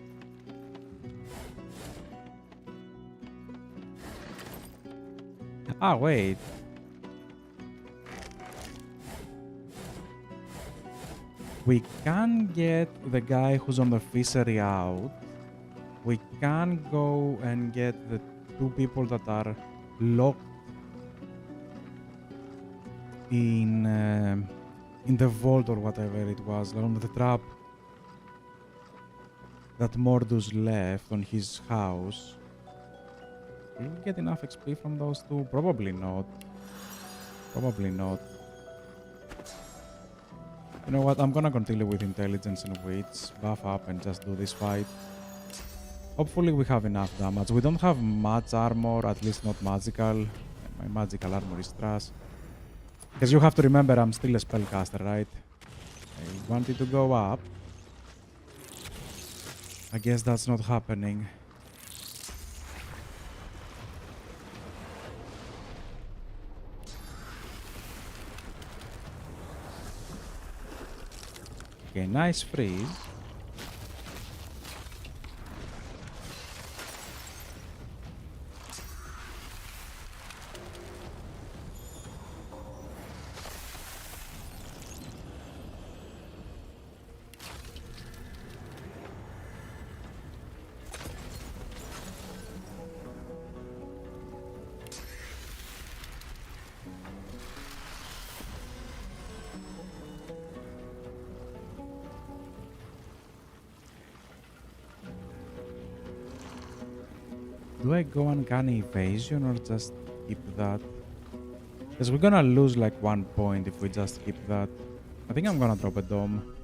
Ah, wait. We can get the guy who's on the fishery out. We can go and get the two people that are locked in the vault or whatever it was, on the trap that Mordus left on his house. Will we get enough XP from those two? Probably not. Probably not. You know what? I'm gonna continue with intelligence and wits, buff up and just do this fight. Hopefully we have enough damage. We don't have much armor, at least not magical. My magical armor is trash. Because you have to remember I'm still a spellcaster, right? I wanted to go up. I guess that's not happening. Okay, nice freeze. Do I go uncanny evasion or just keep that? Because we're gonna lose like 1 point if we just keep that. I think I'm gonna drop a dome.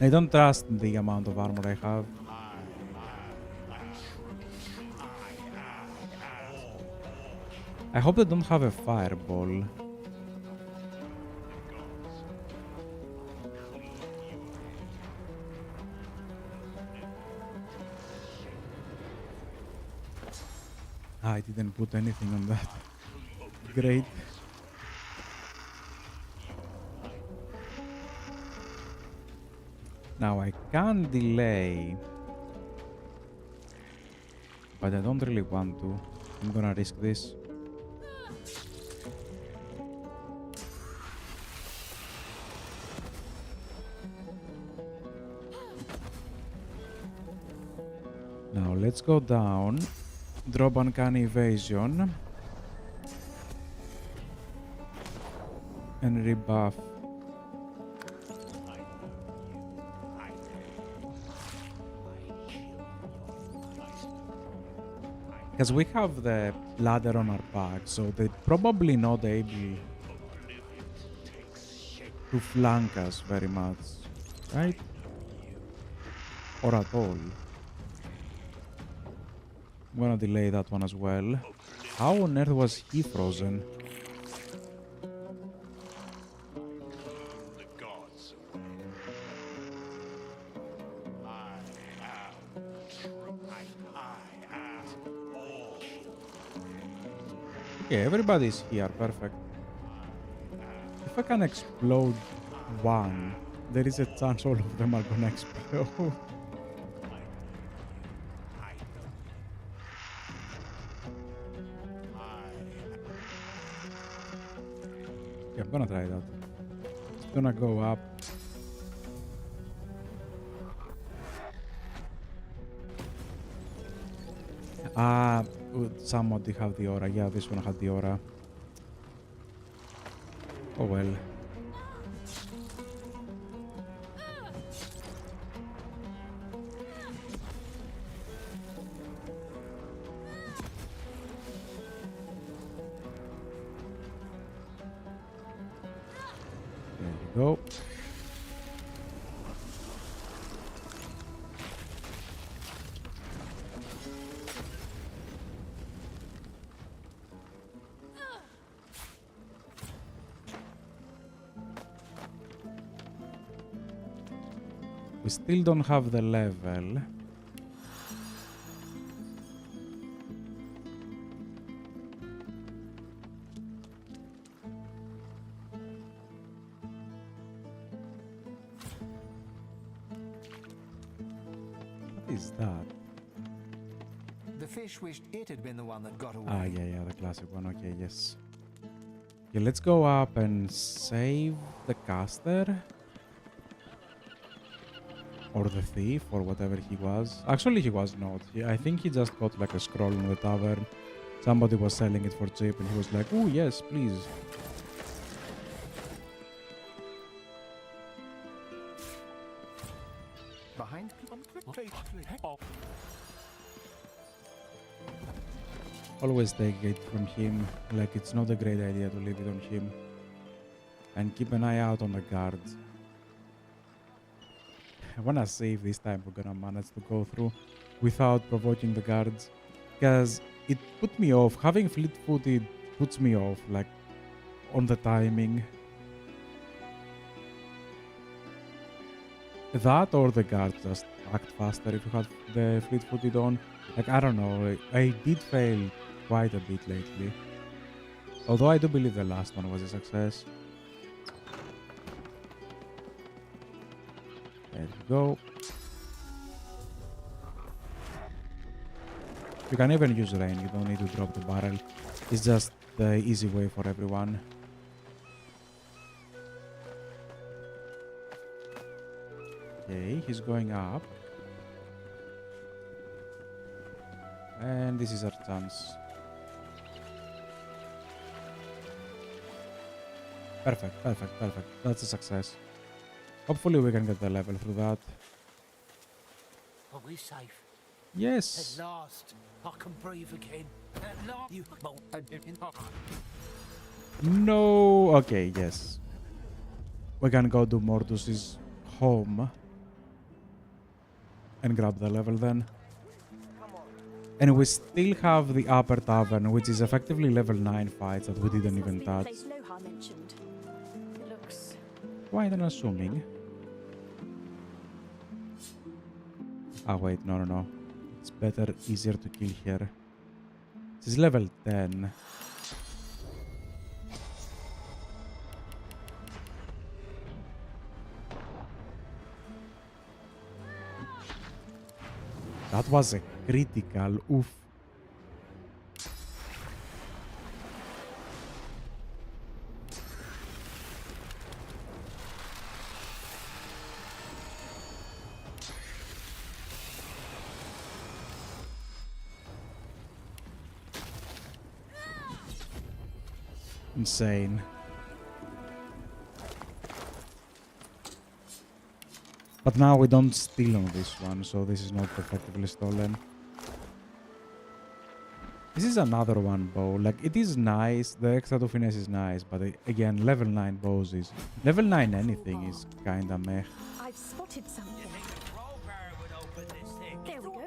I don't trust the amount of armor I have. I hope they don't have a fireball. I didn't put anything on that. Great. Now I can delay, but I don't really want to. I'm gonna risk this. Now let's go down. Drop uncanny evasion and rebuff. Because we have the ladder on our back, so they're probably not able to flank us very much, right? Or at all. I'm gonna delay that one as well. How on earth was he frozen? Okay, everybody's here, perfect. If I can explode one, there is a chance all of them are gonna explode. Yeah, I'm gonna try that. It's gonna go up. Some mod did have the aura. Yeah, this one had the aura. Oh well. There you go. We still don't have the level. What is that? The fish wished it had been the one that got away. Ah, yeah, the classic one. Okay, yes. Okay, let's go up and save the caster. Or the thief, or whatever he was. Actually, he was not. I think he just got like a scroll in the tavern. Somebody was selling it for cheap and he was like, oh yes, please. Behind? Always take it from him. Like, it's not a great idea to leave it on him. And keep an eye out on the guards. I wanna see if this time we're gonna manage to go through without provoking the guards. Because it put me off. Having fleet-footed puts me off, like, on the timing. That or the guards just act faster if you have the fleet-footed on. Like, I don't know. I did fail quite a bit lately. Although I do believe the last one was a success. There you go. You can even use rain, you don't need to drop the barrel. It's just the easy way for everyone. Okay, he's going up. And this is our chance. Perfect. That's a success. Hopefully we can get the level through that. Are we safe? Yes. At last, I can breathe again. At last, you No. Okay, yes. We can go to Mortus's home and grab the level then. And we still have the upper tavern, which is effectively level 9 fights that we didn't even touch. Place Loha mentioned. It looks Quite unassuming. Ah, wait, no. It's better, easier to kill here. This is level 10. That was a critical. Oof. Insane. But now we don't steal on this one, so this is not effectively stolen. This is another one bow. Like, it is nice, the extra to finesse is nice, but again, level 9 bows is... Level 9 anything is kinda meh. I've spotted something. There we go.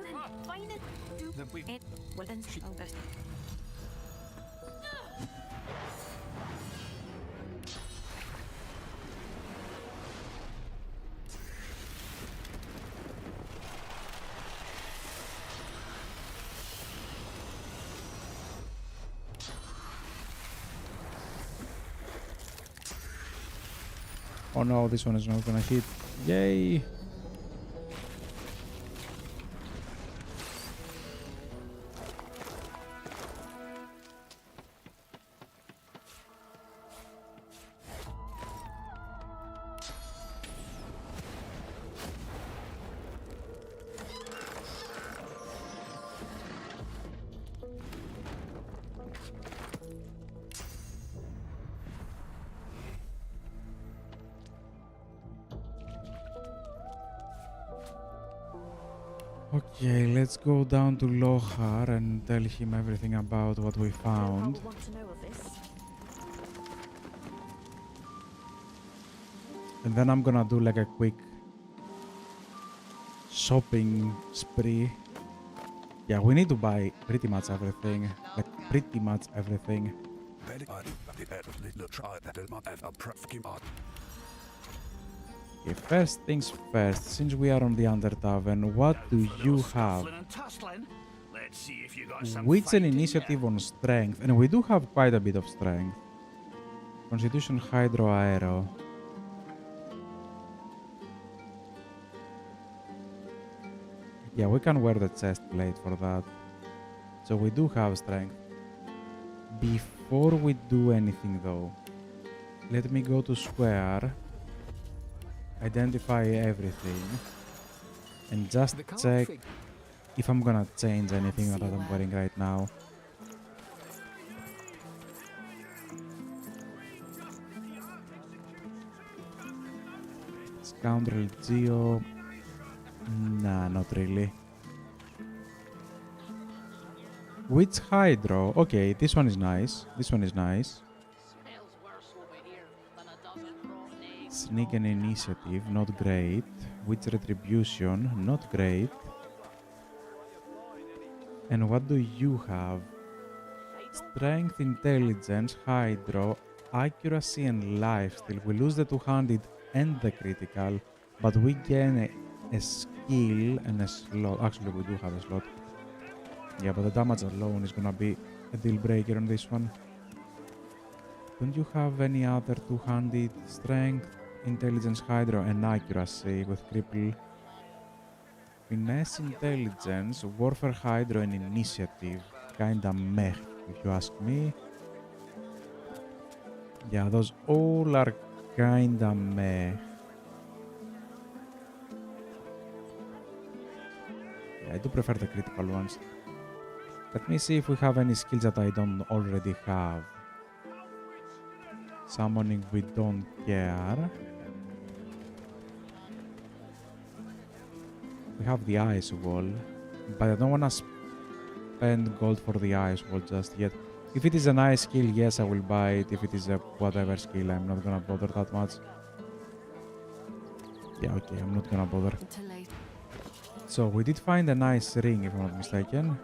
Find it. Well then, Oh no, this one is not gonna hit. Yay! Okay, let's go down to Lohar and tell him everything about what we found. Overhaul will want to know of this. And then I'm gonna do like a quick shopping spree. Yeah, we need to buy pretty much everything. Like, pretty much everything. Okay, first things first, since we are on the Under Tavern, what do you have? Let's see if you got some Wits and fight in initiative on strength, and we do have quite a bit of strength. Constitution, Hydro, Aero. Yeah, we can wear the chest plate for that. So we do have strength. Before we do anything though, let me go to Square, identify everything, and just check if I'm gonna change anything that I'm wearing right now. Scoundrel Geo. Nah, not really. Which Hydro? Okay, this one is nice. This one is nice. Smells worse over here than a dozen rotten eggs. Sneak and Initiative, not great. Witch Retribution, not great. And what do you have? Strength, Intelligence, Hydro, Accuracy and Lifesteal. We lose the two-handed and the critical, but we gain a skill and a slot. Actually, we do have a slot. Yeah, but the damage alone is gonna be a deal breaker on this one. Don't you have any other two-handed? Strength, Intelligence, Hydro, and Accuracy with cripple? Finesse, Intelligence, Warfare, Hydro, and Initiative. Kinda meh, if you ask me. Yeah, those all are kinda meh. Yeah, I do prefer the critical ones. Let me see if we have any skills that I don't already have. Summoning, we don't care. We have the Ice Wall, but I don't want to spend gold for the Ice Wall just yet. If it is a nice skill, yes, I will buy it. If it is a whatever skill, I'm not gonna bother that much. Yeah, okay, I'm not gonna bother. Until later. So, we did find a nice ring, if I'm not mistaken.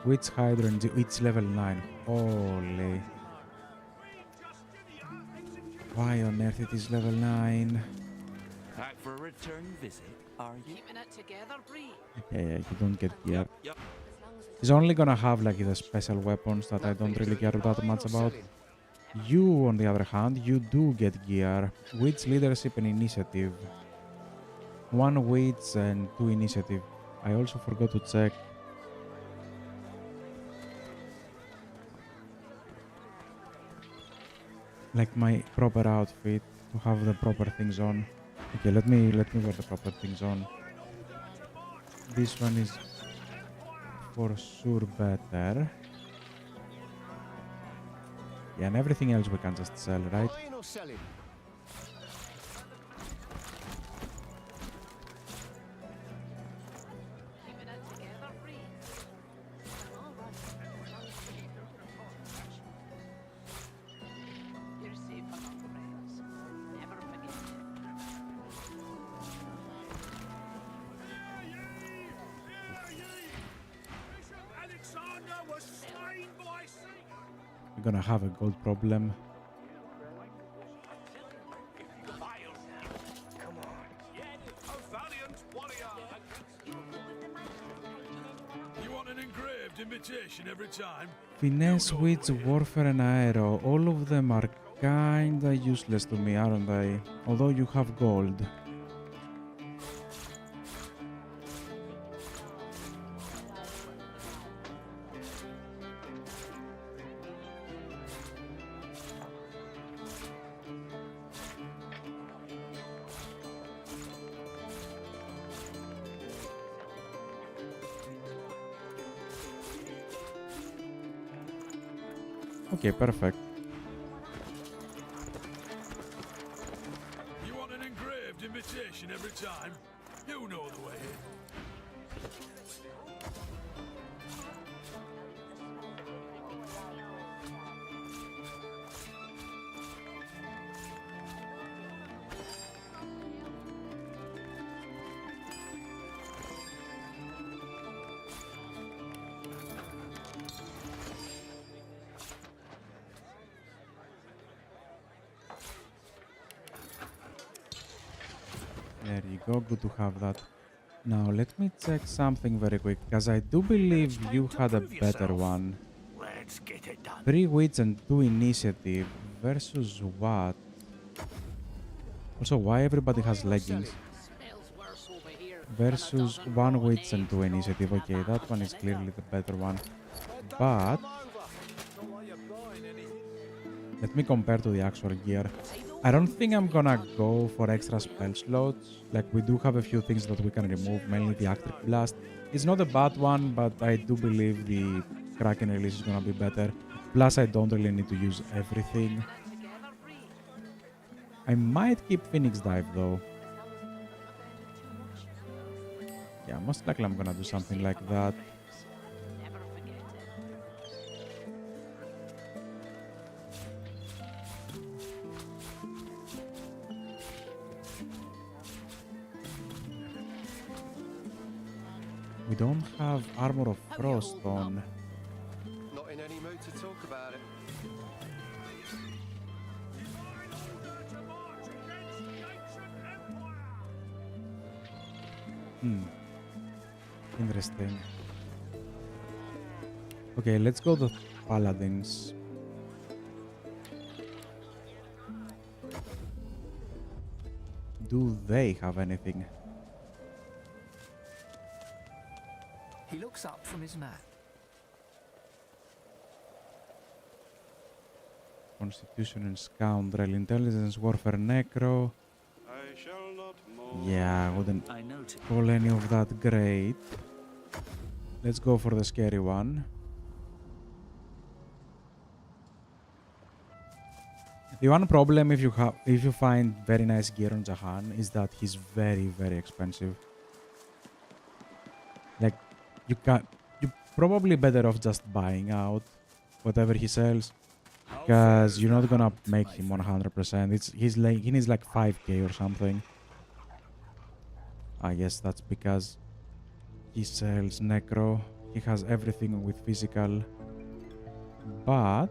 Which Hydro and it's level 9. Holy. Why on earth it is level 9? Back for a return visit, are you? Keeping it together, Bree. Yeah, you don't get gear. Yep. He's only gonna have like the special weapons that I don't really care that much about. You, on the other hand, you do get gear. Witch, Leadership and Initiative. 1 Witch and 2 Initiative. I also forgot to check. Like my proper outfit, to have the proper things on. Okay, let me wear the proper things on. This one is for sure better. Yeah, and everything else we can just sell, right? Keeping it together, Bree. All right. You're safe among friends. Never forget. Alexander was slain by sea. We're gonna have a gold problem. A valiant warrior. You want an engraved invitation every time? Finesse, Witch, Warfare and Aero, all of them are kinda useless to me, aren't they? Although you have gold. Okay, perfect. You want an engraved invitation every time? You know the way. There you go, good to have that. Now let me check something very quick, because I do believe you had a better one. Let's get it done. 3 wits and 2 initiative versus what? Also, why everybody has leggings? Smells worse over here Versus 1 wits and 2 initiative. Okay, that one is clearly the better one. But let me compare to the actual gear. I don't think I'm gonna go for extra spell slots. Like, we do have a few things that we can remove, mainly the Active Blast. It's not a bad one, but I do believe the Kraken release is gonna be better. Plus, I don't really need to use everything. I might keep Phoenix Dive though. Yeah, most likely I'm gonna do something like that. Never forget it. We don't have Armor of Frost on. Not in any mood to talk about it. Interesting. Okay, let's go to Paladins. Do they have anything? He looks up from his map. Constitution and Scoundrel, Intelligence, Warfare, Necro. Yeah, I wouldn't call any of that great. Let's go for the scary one. The one problem if you find very nice gear on Jahan is that he's very, very expensive. Like, you're probably better off just buying out whatever he sells, because you're not gonna make him 100%. He needs like 5k or something. I guess that's because he sells Necro. He has everything with physical. But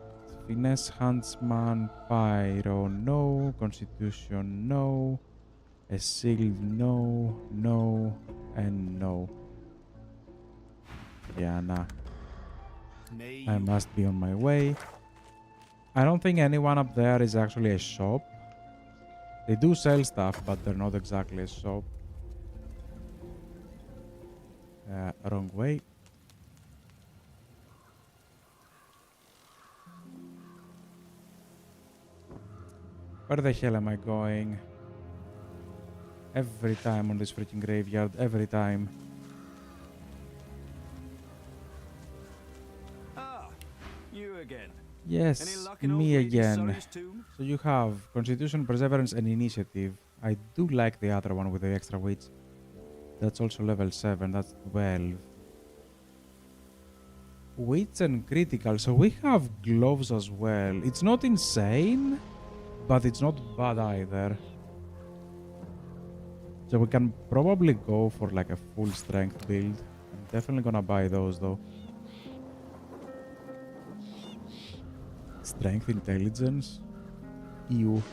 Finesse, Huntsman, Pyro, no. Constitution, no. A Shield, no. No. And no. Yeah, nah. I must be on my way. I don't think anyone up there is actually a shop. They do sell stuff, but they're not exactly a shop. Wrong way. Where the hell am I going? Every time on this freaking graveyard, every time. Ah, you again. Yes, Any luck in me old Lady again. Surrey's tomb? So you have Constitution, Perseverance, and Initiative. I do like the other one with the extra weights. That's also level 7, that's 12. Weights and critical, so we have gloves as well. It's not insane, but it's not bad either. So we can probably go for like a full strength build. I'm definitely gonna buy those though. Strength, intelligence. Ew.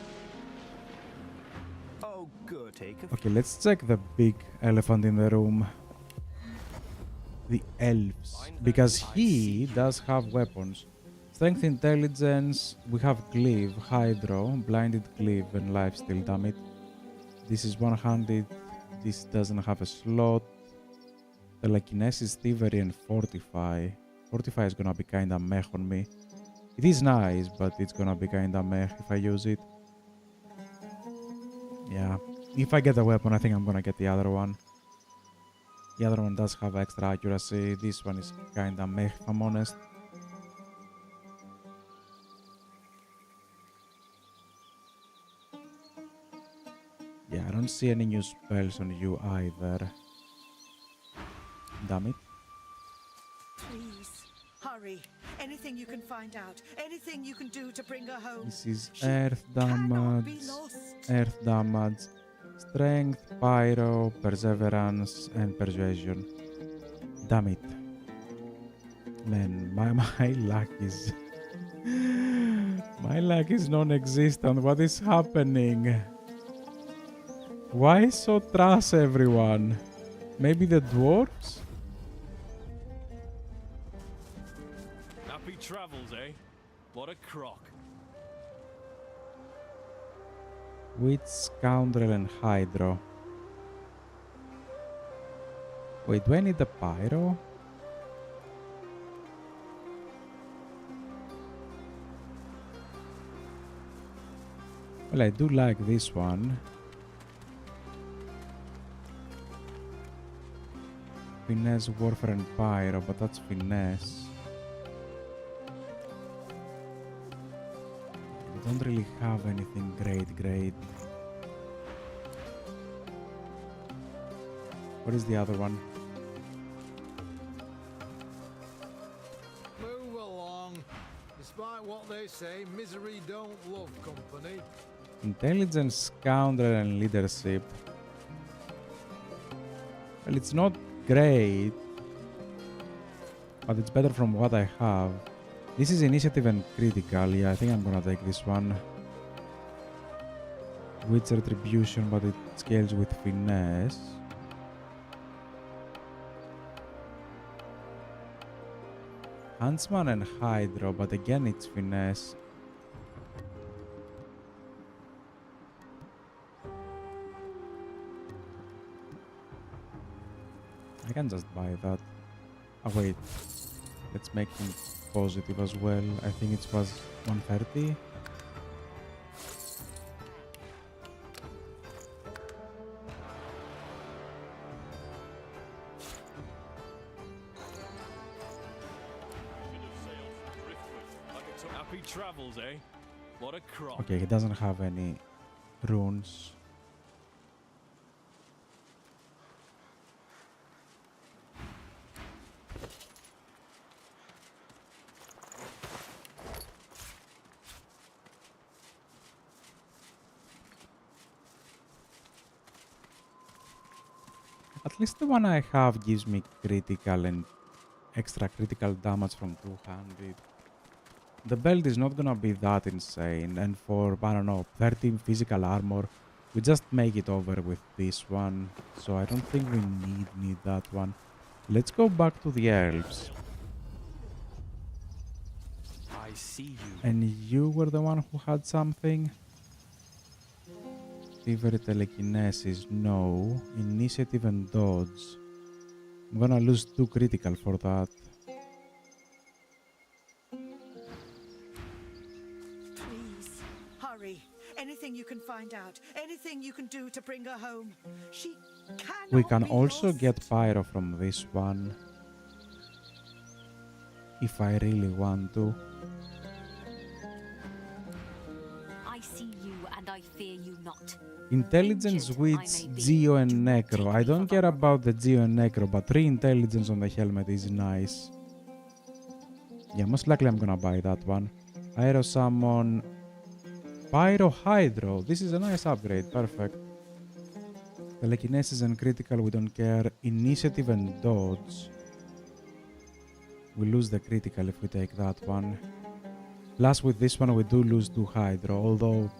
Oh, good. Take a Okay, let's check the big elephant in the room. The elves. Because he does have weapons. Strength, intelligence. We have cleave, hydro, blinded cleave, and lifesteal. Damn it. This is one-handed. This doesn't have a slot. Telekinesis, thievery, and fortify. Fortify is gonna be kinda meh on me. It is nice, but it's gonna be kinda meh if I use it. Yeah. If I get a weapon, I think I'm gonna get the other one. The other one does have extra accuracy. This one is kinda meh, if I'm honest. Yeah, I don't see any new spells on you either. Damn it. Please, hurry. Anything you can find out. Anything you can do to bring her home. This is She earth cannot be damage, lost. earth damage, strength, pyro, perseverance, and persuasion. Damn it. Man, my luck is... my luck is non-existent. What is happening? Why so trash, everyone? Maybe the dwarves? Happy travels, eh? What a crock. Witch, Scoundrel, and Hydro. Wait, do I need the Pyro? Well, I do like this one. Finesse, Warfare, and Pyro, but that's Finesse. We don't really have anything great. What is the other one? Move along. Despite what they say, misery don't love company. Intelligence, Scoundrel, and Leadership. Well, it's not great, but it's better from what I have. This is Initiative and Critical. Yeah, I think I'm gonna take this one. Witch Retribution, but it scales with Finesse. Huntsman and Hydro, but again it's Finesse. I can just buy that. Oh wait, let's make him positive as well. I think it was 130. Happy travels, eh? What a crock. Okay, he doesn't have any runes. At least the one I have gives me critical and extra critical damage from 200. The belt is not gonna be that insane, and for, I don't know, 13 physical armor, we just make it over with this one, so I don't think we need that one. Let's go back to the elves. I see you. And you were the one who had something? Fever, telekinesis, no. Initiative and dodge. I'm gonna lose 2 critical for that. Please, hurry. Anything you can find out. Anything you can do to bring her home. She cannot We can be also lost. get Pyro from this one. If I really want to. I see you and I fear you not. Intelligence, Witch, Geo, and Necro. I don't care about the Geo and Necro, but 3 intelligence on the helmet is nice. Yeah, most likely I'm gonna buy that one. Aero Summon. Pyro Hydro. This is a nice upgrade. Perfect. Telekinesis and critical, we don't care. Initiative and dodge. We lose the critical if we take that one. Plus with this one we do lose 2 Hydro, although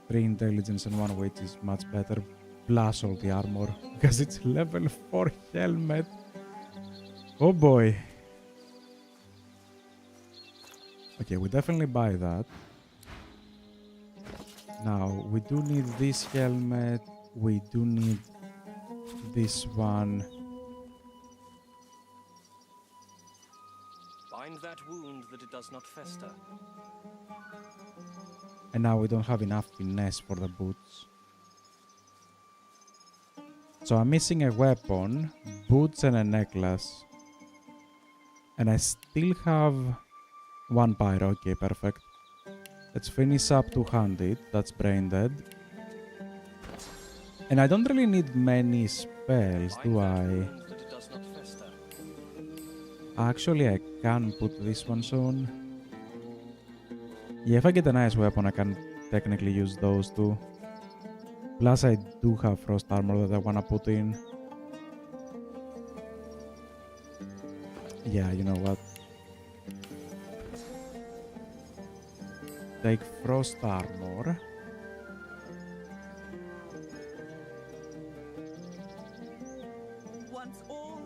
3 intelligence and 1 witch is much better. Plus all the armor, because it's level 4 helmet. Oh boy. Okay, we definitely buy that. Now, we do need this helmet. We do need this one. Bind that wound that it does not fester. And now we don't have enough finesse for the boots. So I'm missing a weapon, boots and a necklace. And I still have 1 pyro. Okay, perfect. Let's finish up 200. That's brain dead. And I don't really need many spells, do I? Actually, I can put this one soon. Yeah, if I get a nice weapon, I can technically use those two. Plus, I do have frost armor that I wanna put in. Yeah, you know what? Take frost armor.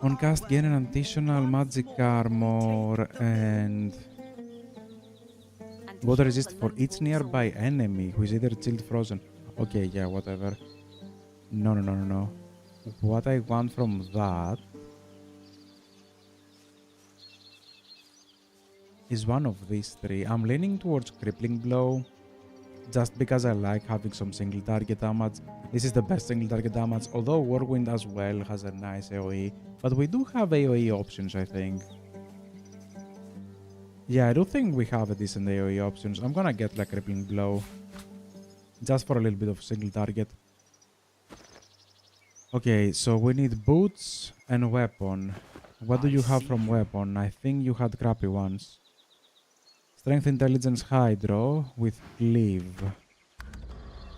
On cast, gain an additional magic armor and water resist for each nearby enemy who is either chilled, frozen. Okay, yeah, whatever. No. What I want from that is one of these three. I'm leaning towards Crippling Blow just because I like having some single target damage. This is the best single target damage, although Whirlwind as well has a nice AoE. But we do have AoE options, I think. Yeah, I do think we have a decent AoE options. I'm gonna get like Crippling Blow just for a little bit of single target. Okay, so we need boots and weapon. What do you have from weapon? I think you had crappy ones. Strength, Intelligence, Hydro with Cleave.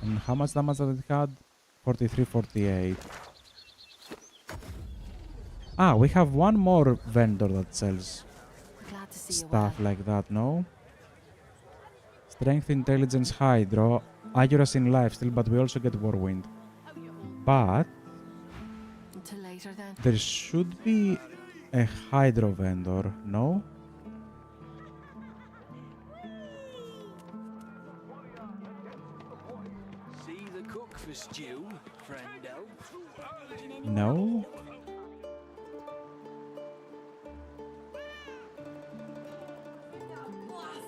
And how much damage did it had? 43, 48. Ah, we have one more vendor that sells stuff like that, no? Strength, Intelligence, Hydro. Accuracy in Lifesteal, but we also get Whirlwind. But Until later, then. there should be a Hydro vendor, no? See the cook for stew, friendo. No?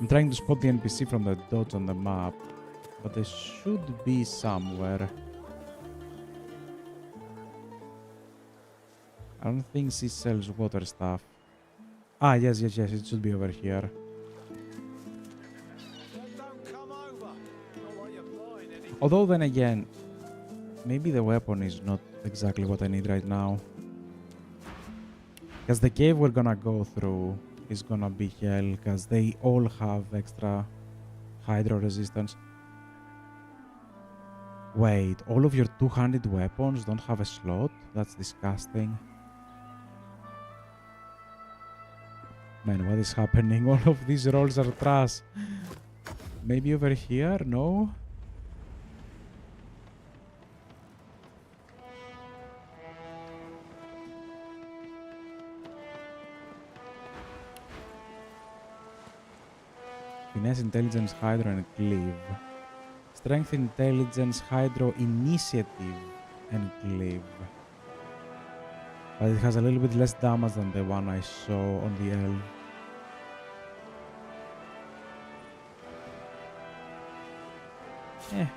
I'm trying to spot the NPC from the dots on the map, but they should be somewhere. I don't think she sells water stuff. Ah, yes, it should be over here. Although then again, maybe the weapon is not exactly what I need right now. Because the cave we're gonna go through is gonna be hell, because they all have extra hydro resistance. Wait, all of your two-handed weapons don't have a slot? That's disgusting. Man, what is happening? All of these rolls are trash. Maybe over here? No? Finesse, Intelligence, Hydro, and Cleave. Strength, Intelligence, Hydro, Initiative, and Cleave. But it has a little bit less damage than the one I saw on the L.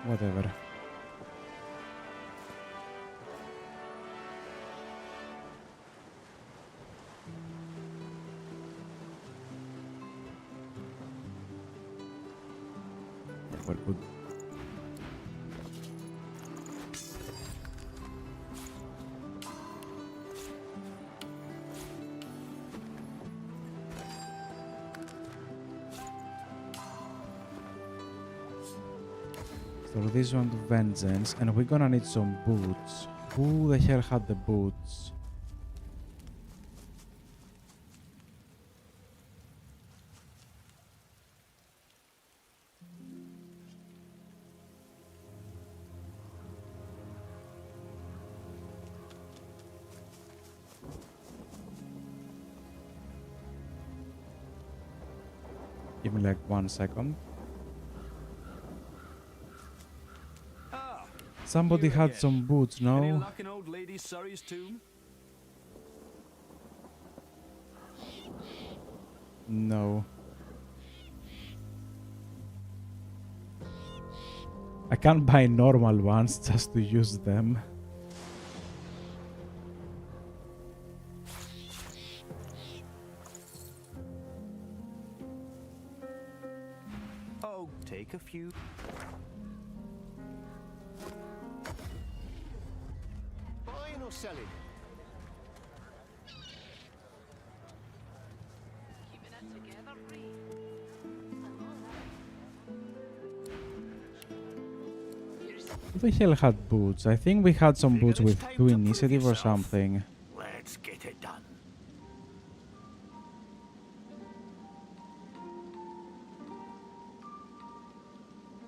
Whatever. We're good. So this one to Vengeance, and we're gonna need some boots. Who the hell had the boots? Give me like 1 second. Somebody had some boots, no? Luck in old lady Surrey's tomb? No. I can't buy normal ones just to use them. Oh, take a few. Buying or selling? Who the hell had boots? I think we had some boots with 2 initiative or something. Let's get it done.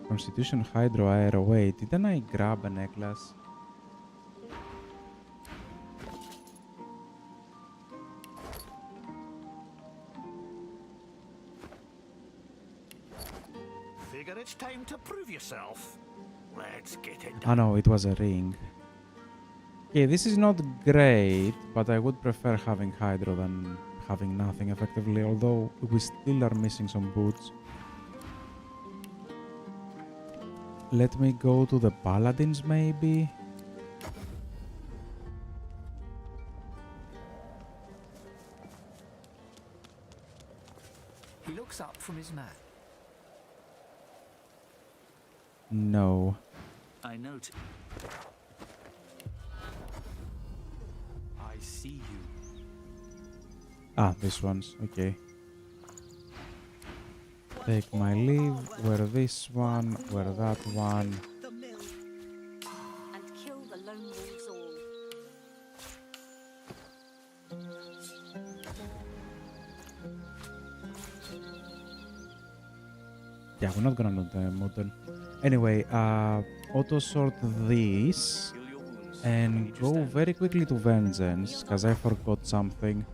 Constitution, Hydro, Aero. Wait, didn't I grab a necklace? figure it's time to prove yourself. Let's get it Ah no, it was a ring. Okay, this is not great, but I would prefer having Hydro than having nothing effectively, although we still are missing some boots. Let me go to the Paladins maybe? He looks up from his map. No. I note. I see you. Ah, this one's okay. Take my leave, wear this one, wear that one. The mill. And kill the lone wolves all. Yeah, we're not gonna do the modern. Anyway, auto sort this and go very quickly to Vengeance, because I forgot something.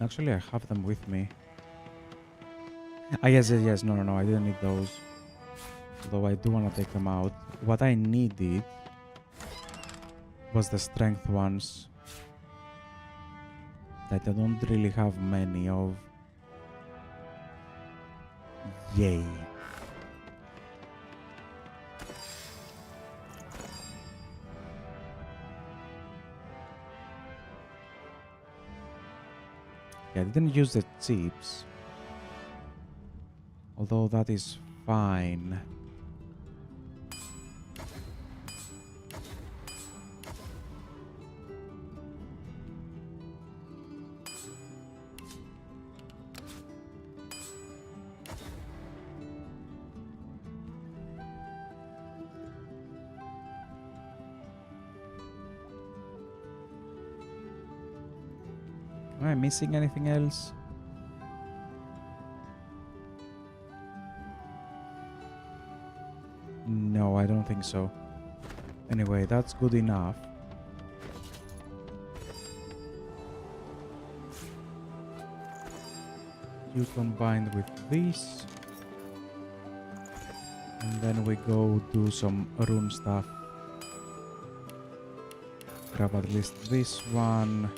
Actually, I have them with me. Ah, yes, no, I didn't need those. Though I do want to take them out. What I needed was the strength ones that I don't really have many of. Yay. Yeah, I didn't use the chips. Although that is fine. Am I missing anything else? No, I don't think so. Anyway, that's good enough. You combined with this. And then we go do some rune stuff. Grab at least this one.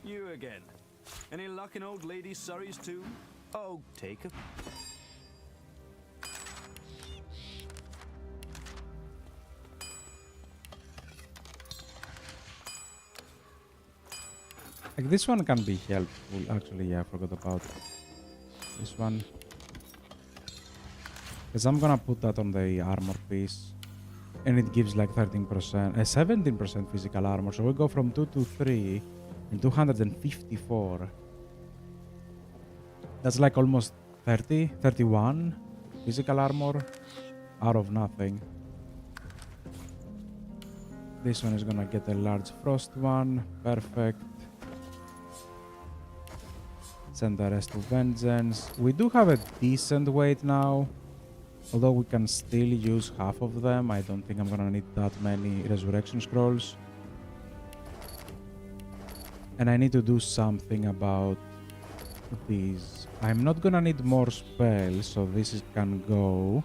You again. Any luck in old lady Surrey's too? Oh, take a... Like this one can be helpful. Actually, yeah, I forgot about this one. Because I'm gonna put that on the armor piece. And it gives like 13%, 17% physical armor. So we go from 2 to 3 and 254. That's like almost 30, 31 physical armor out of nothing. This one is gonna get a large frost one. Perfect. Send the rest to Vengeance. We do have a decent weight now. Although we can still use half of them. I don't think I'm gonna need that many resurrection scrolls. And I need to do something about these. I'm not gonna need more spells, so this can go.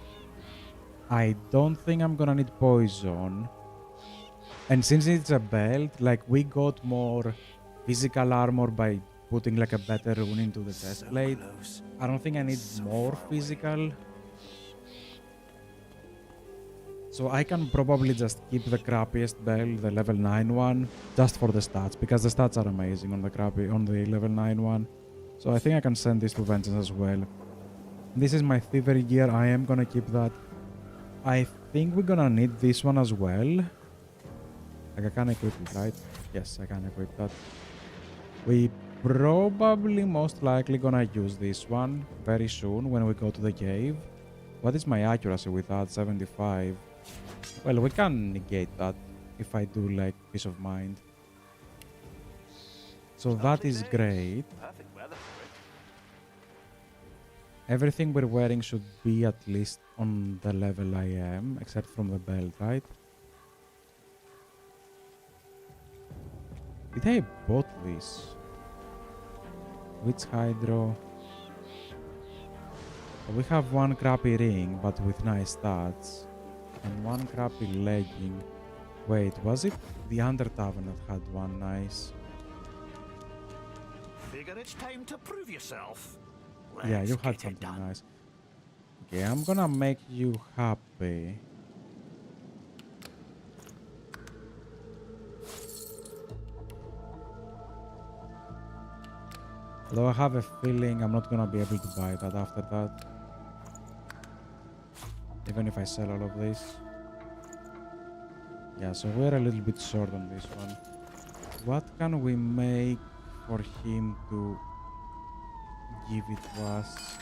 I don't think I'm gonna need poison. And since it's a belt, like we got more physical armor by putting like a better rune into the chest plate. I don't think I need more physical. So I can probably just keep the crappiest belt, the level 9 one, just for the stats, because the stats are amazing on the level 9 one. So I think I can send this to Vengeance as well. This is my thievery gear, I am gonna keep that. I think we're gonna need this one as well. Like I can equip it, right? Yes, I can equip that. We probably most likely gonna use this one very soon when we go to the cave. What is my accuracy with that? 75. Well, we can negate that if I do like peace of mind. So that is great. Perfect weather for it. Everything we're wearing should be at least on the level I am, except from the belt, right? Did I bought this? Which hydro? We have one crappy ring, but with nice stats. And one crappy legging. Wait, was it the Under Tavern that had one nice? Figure it's time to prove yourself. Yeah, you had something nice. Okay, I'm gonna make you happy. Although I have a feeling I'm not gonna be able to buy that after that. Even if I sell all of this. Yeah, so we're a little bit short on this one. What can we make for him to give it to us?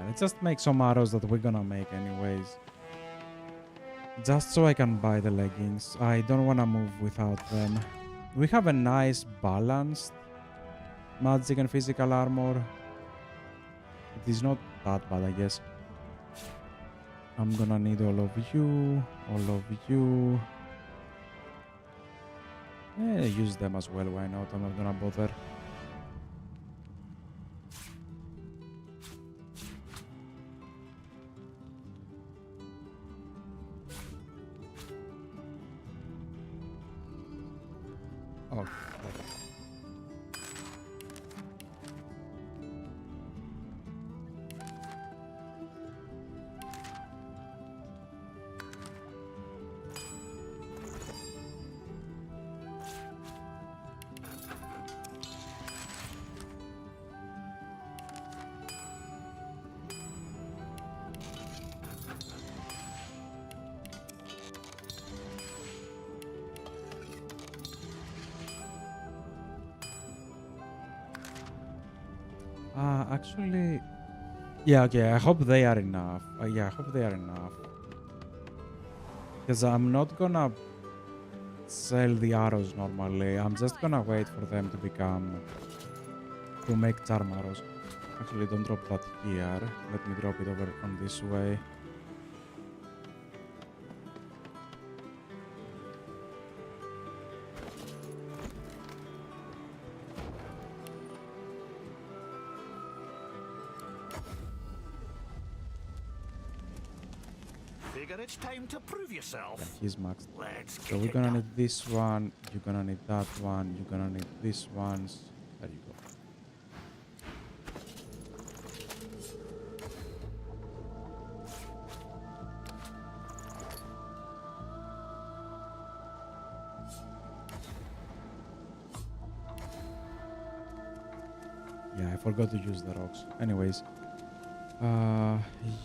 Let's just make some arrows that we're gonna make anyways. Just so I can buy the leggings. I don't wanna move without them. We have a nice balanced magic and physical armor. It is not that bad, I guess. I'm gonna need all of you. Use them as well, why not? I'm not gonna bother. Oh. Actually, yeah, okay, I hope they are enough. Yeah, I hope they are enough. Because I'm not gonna sell the arrows normally. I'm just gonna wait for them to make charm arrows. Actually, don't drop that here. Let me drop it over on this way. Figure it's time to prove yourself. Yeah, he's maxed. Let's So we're gonna need this one, you're gonna need that one, you're gonna need this ones. There you go. Yeah, I forgot to use the rocks. Anyways,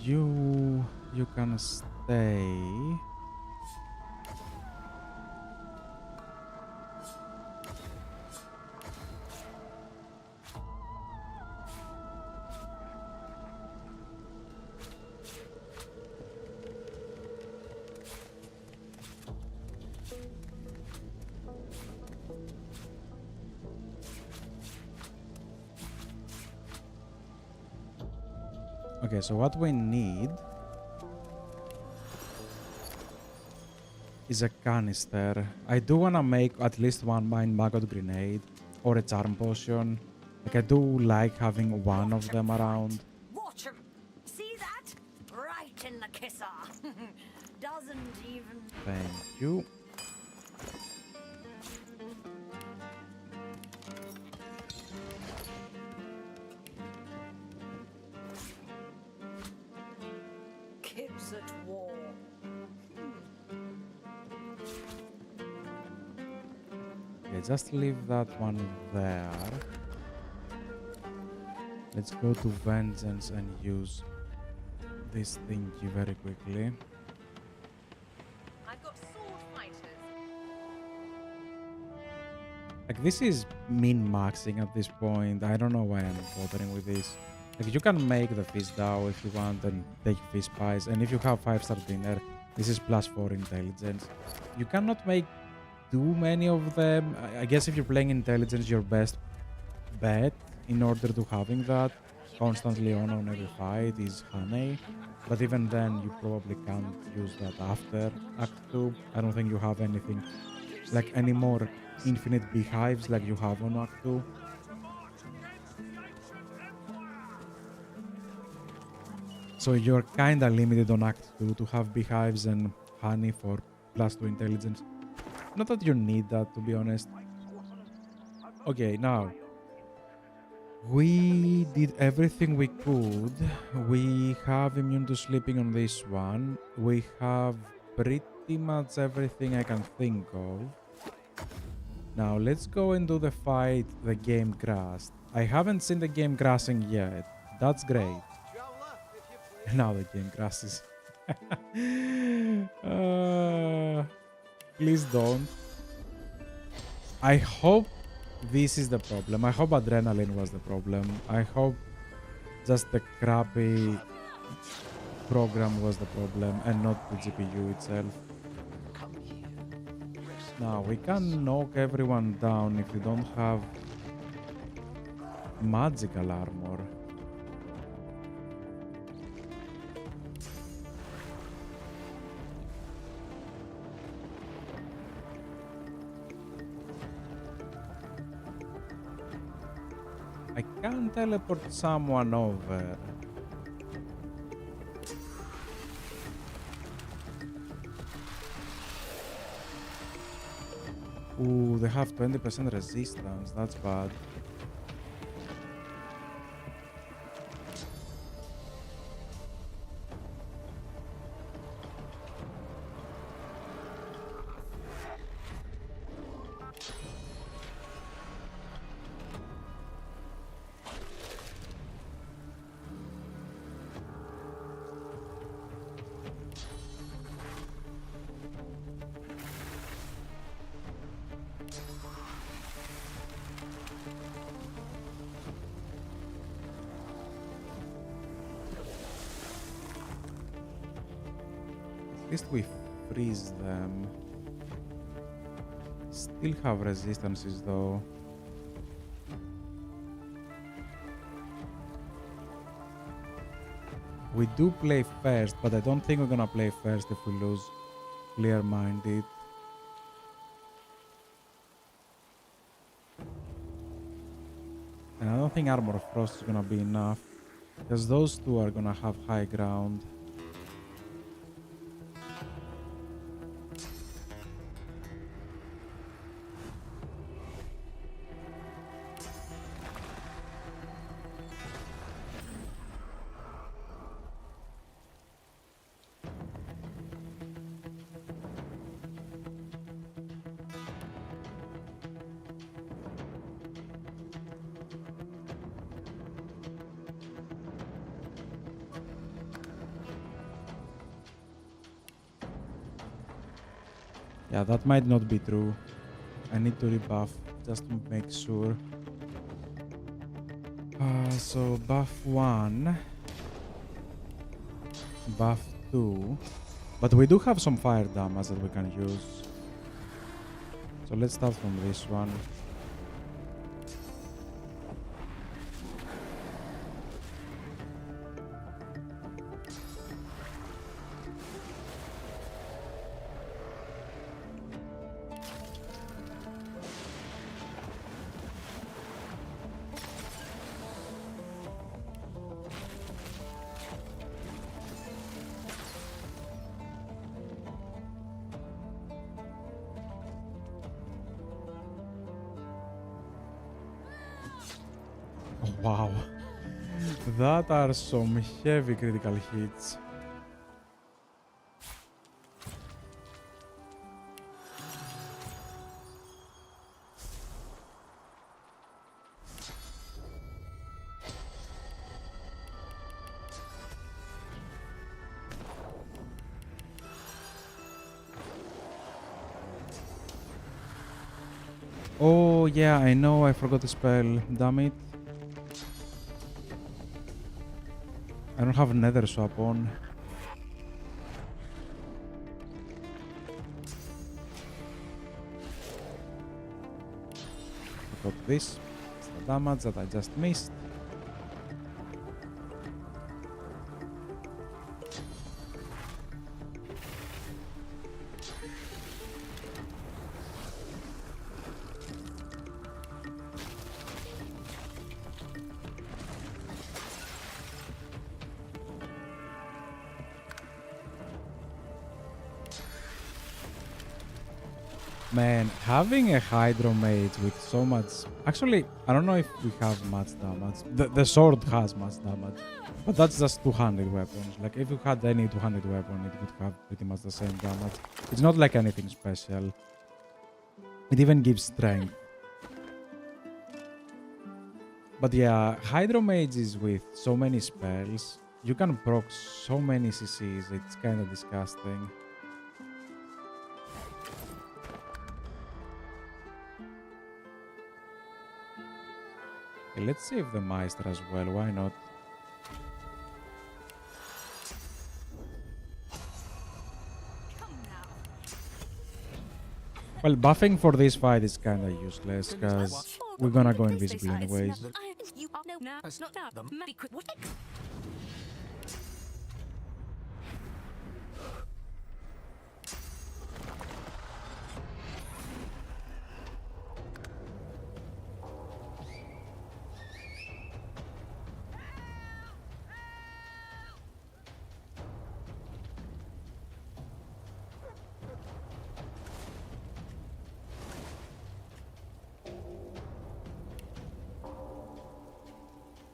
you can stay. Okay, so what we need is a canister. I do want to make at least one mind maggot grenade or a charm potion. Like, I do like having one of them around. Watch him. See that? Right in the kisser. Doesn't even... Thank you. once at war. Okay, just leave that one there. Let's go to Vengeance and use this thingy very quickly. I've got sword fighters. Like, this is min-maxing at this point. I don't know why I'm bothering with this. Like, you can make the fish Dao if you want and take fish pies. And if you have 5-star dinner, this is +4 intelligence. You cannot make too many of them. I guess if you're playing intelligence, your best bet in order to having that constantly on every fight is honey. But even then, you probably can't use that after Act 2. I don't think you have anything, like any more infinite beehives like you have on Act 2. So you're kinda limited on Act 2 to have beehives and honey for +2 intelligence. Not that you need that, to be honest. Okay, now. We did everything we could. We have immune to sleeping on this one. We have pretty much everything I can think of. Now, let's go and do the fight the game crashed. I haven't seen the game crashing yet. That's great. Now the game crashes. Please don't. I hope this is the problem. I hope adrenaline was the problem. I hope just the crappy program was the problem and not the GPU itself. Now, we can knock everyone down if we don't have magical armor. I can teleport someone over. Ooh, they have 20% resistance. That's bad. At least we freeze them. Still have resistances though. We do play first, but I don't think we're gonna play first if we lose clear-minded. And I don't think Armor of Frost is gonna be enough, because those two are gonna have high ground. Yeah, that might not be true. I need to rebuff just to make sure. So buff 1, buff 2, but we do have some fire damage that we can use. So let's start from this one. Wow, that are some heavy critical hits. Oh, yeah, I know. I forgot the spell. Damn it. I don't have nether swap on. Got this. It's the damage that I just missed. Man, having a Hydro Mage with so much... Actually, I don't know if we have much damage. The sword has much damage. But that's just 200 weapons. Like, if you had any 200 weapon, it would have pretty much the same damage. It's not like anything special. It even gives strength. But yeah, Hydro Mages with so many spells, you can proc so many CCs, it's kind of disgusting. Okay, let's save the Meister as well, why not? Well, buffing for this fight is kinda useless, because we're gonna go invisible anyways.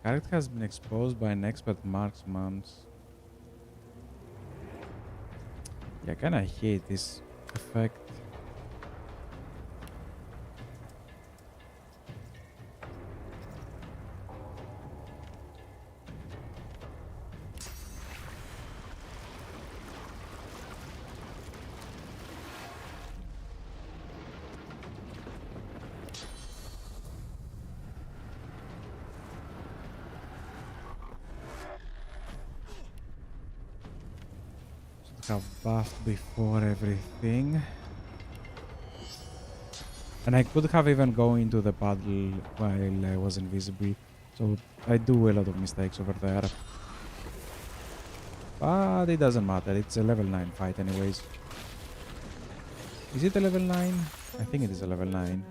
Character has been exposed by an expert marksman. Yeah, I kinda hate this effect. Have buffed before everything, and I could have even gone into the battle while I was invisible, so I do a lot of mistakes over there, but it doesn't matter. It's a level 9 fight anyways. Is it a level 9? I think it is a level 9.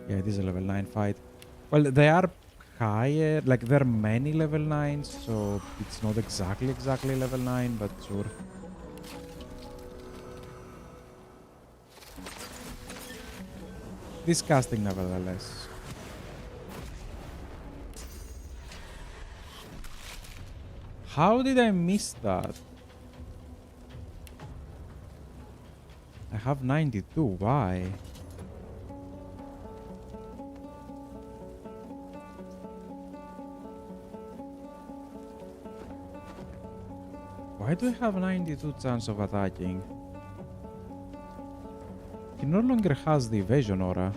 Yeah, it is a level 9 fight. Well, they are higher, like there are many level 9s, so it's not exactly level 9, but sure. Disgusting nevertheless. How did I miss that? I have 92, why? Why do I have 92 chance of attacking? He no longer has the evasion aura.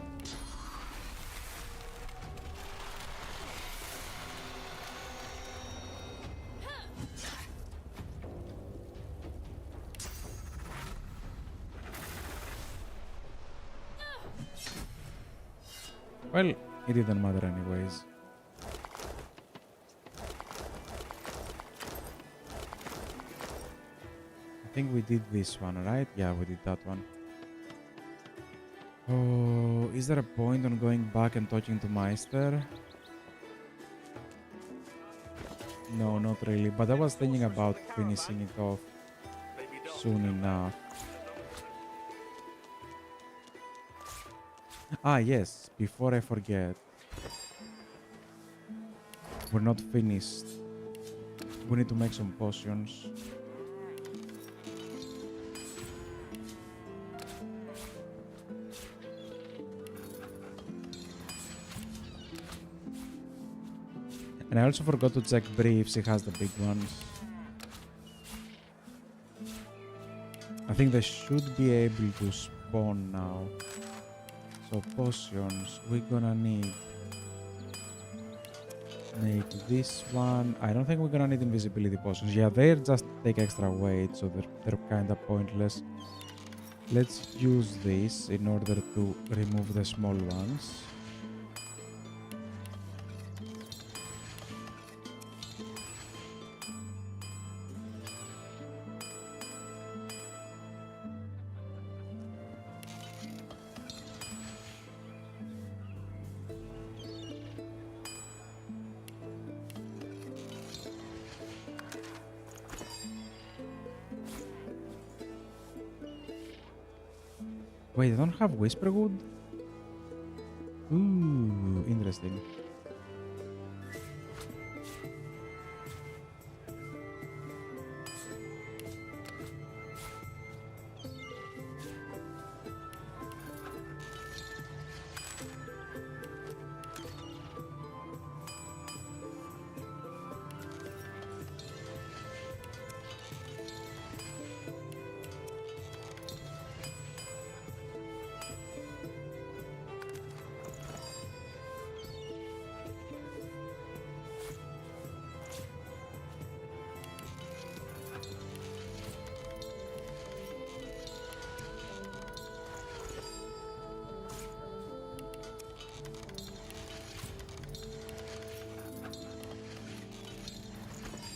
Well, it didn't matter anyways. I think we did this one, right? Yeah, we did that one. Oh, is there a point on going back and talking to Meister? No, not really, but I was thinking about finishing it off soon enough. Ah, yes, before I forget. We're not finished. We need to make some potions. And I also forgot to check Bree if she has the big ones. I think they should be able to spawn now. So so potions, we're gonna need make this one. I don't think we're gonna need invisibility potions. Yeah, they just take extra weight, so they're kind of pointless. Let's use this in order to remove the small ones. Wait, I don't have Whisperwood? Ooh, interesting.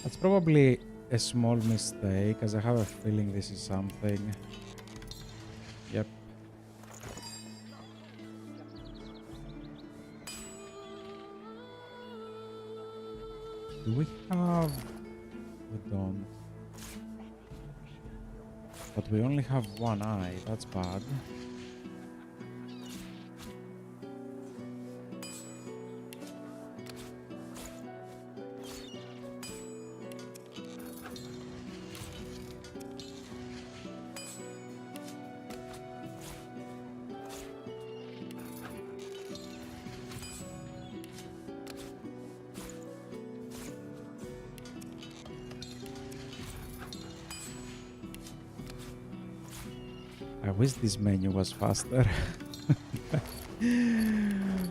That's probably a small mistake, as I have a feeling this is something. Yep. Do we have... We don't. But we only have one eye, that's bad. I wish this menu was faster.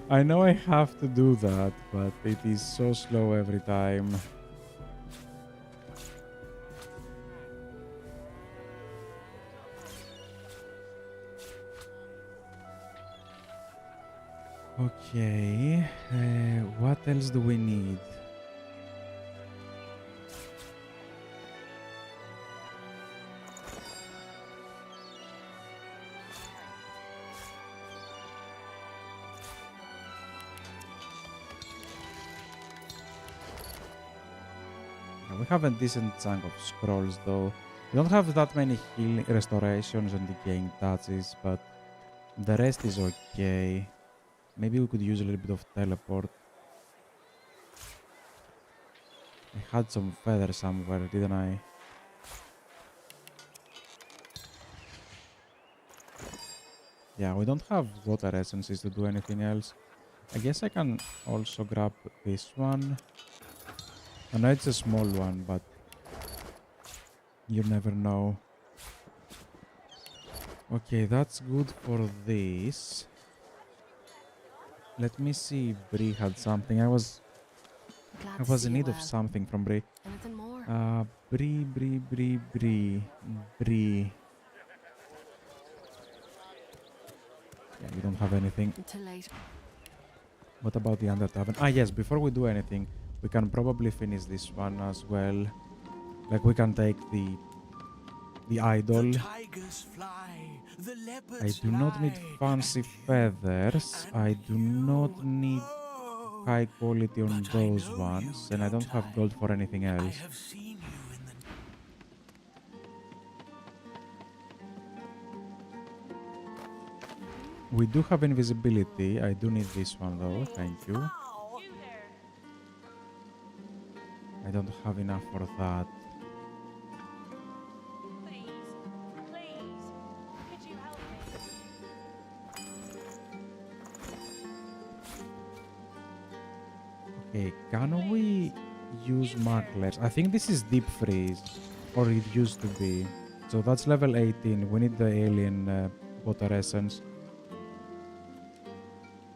I know I have to do that, but it is so slow every time. Okay, what else do we need? We have a decent chunk of scrolls though. We don't have that many healing restorations and decaying touches, but the rest is okay. Maybe we could use a little bit of teleport. I had some feather somewhere, didn't I? Yeah, we don't have water essences to do anything else. I guess I can also grab this one. I know it's a small one, but you never know. Okay, that's good for this. Let me see if Bree had something. I was in need of something from Bree. Anything more? Bree. Yeah, you don't have anything. Too late. What about the Under Tavern? Ah, yes, before we do anything, we can probably finish this one as well. Like, we can take the idol. I do not need fancy feathers. I do not need high quality on those ones. And I don't have gold for anything else. We do have invisibility. I do need this one though. Thank you. I don't have enough for that. Okay, can we use marklers? I think this is deep freeze, or it used to be. So that's level 18. We need the alien water essence.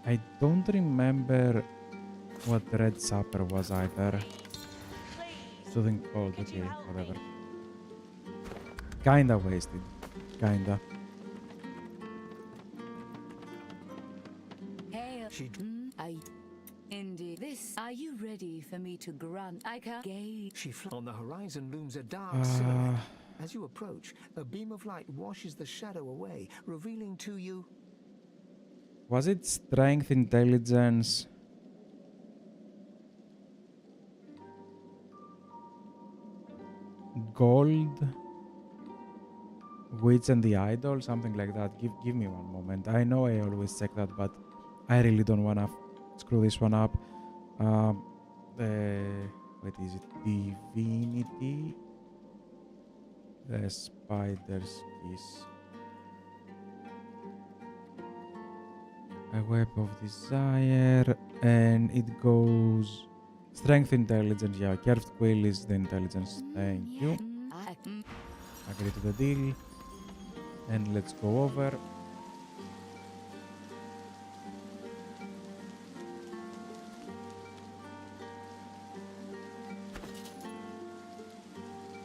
I don't remember what the Red Supper was either. Something called, okay, whatever. Kinda wasted. Kinda. Hey, Indeed. This, are you ready for me to grant? I can't gauge. On the horizon looms a dark silhouette. As you approach, a beam of light washes the shadow away, revealing to you... Was it strength, intelligence? Gold? Witch and the idol? Something like that. Give me one moment. I know I always check that, but I really don't wanna screw this one up. What is it? Divinity? The spider's kiss. A web of desire, and it goes strength, intelligence. Yeah, curved quill is the intelligence. Thank you. Agree to the deal, and let's go over.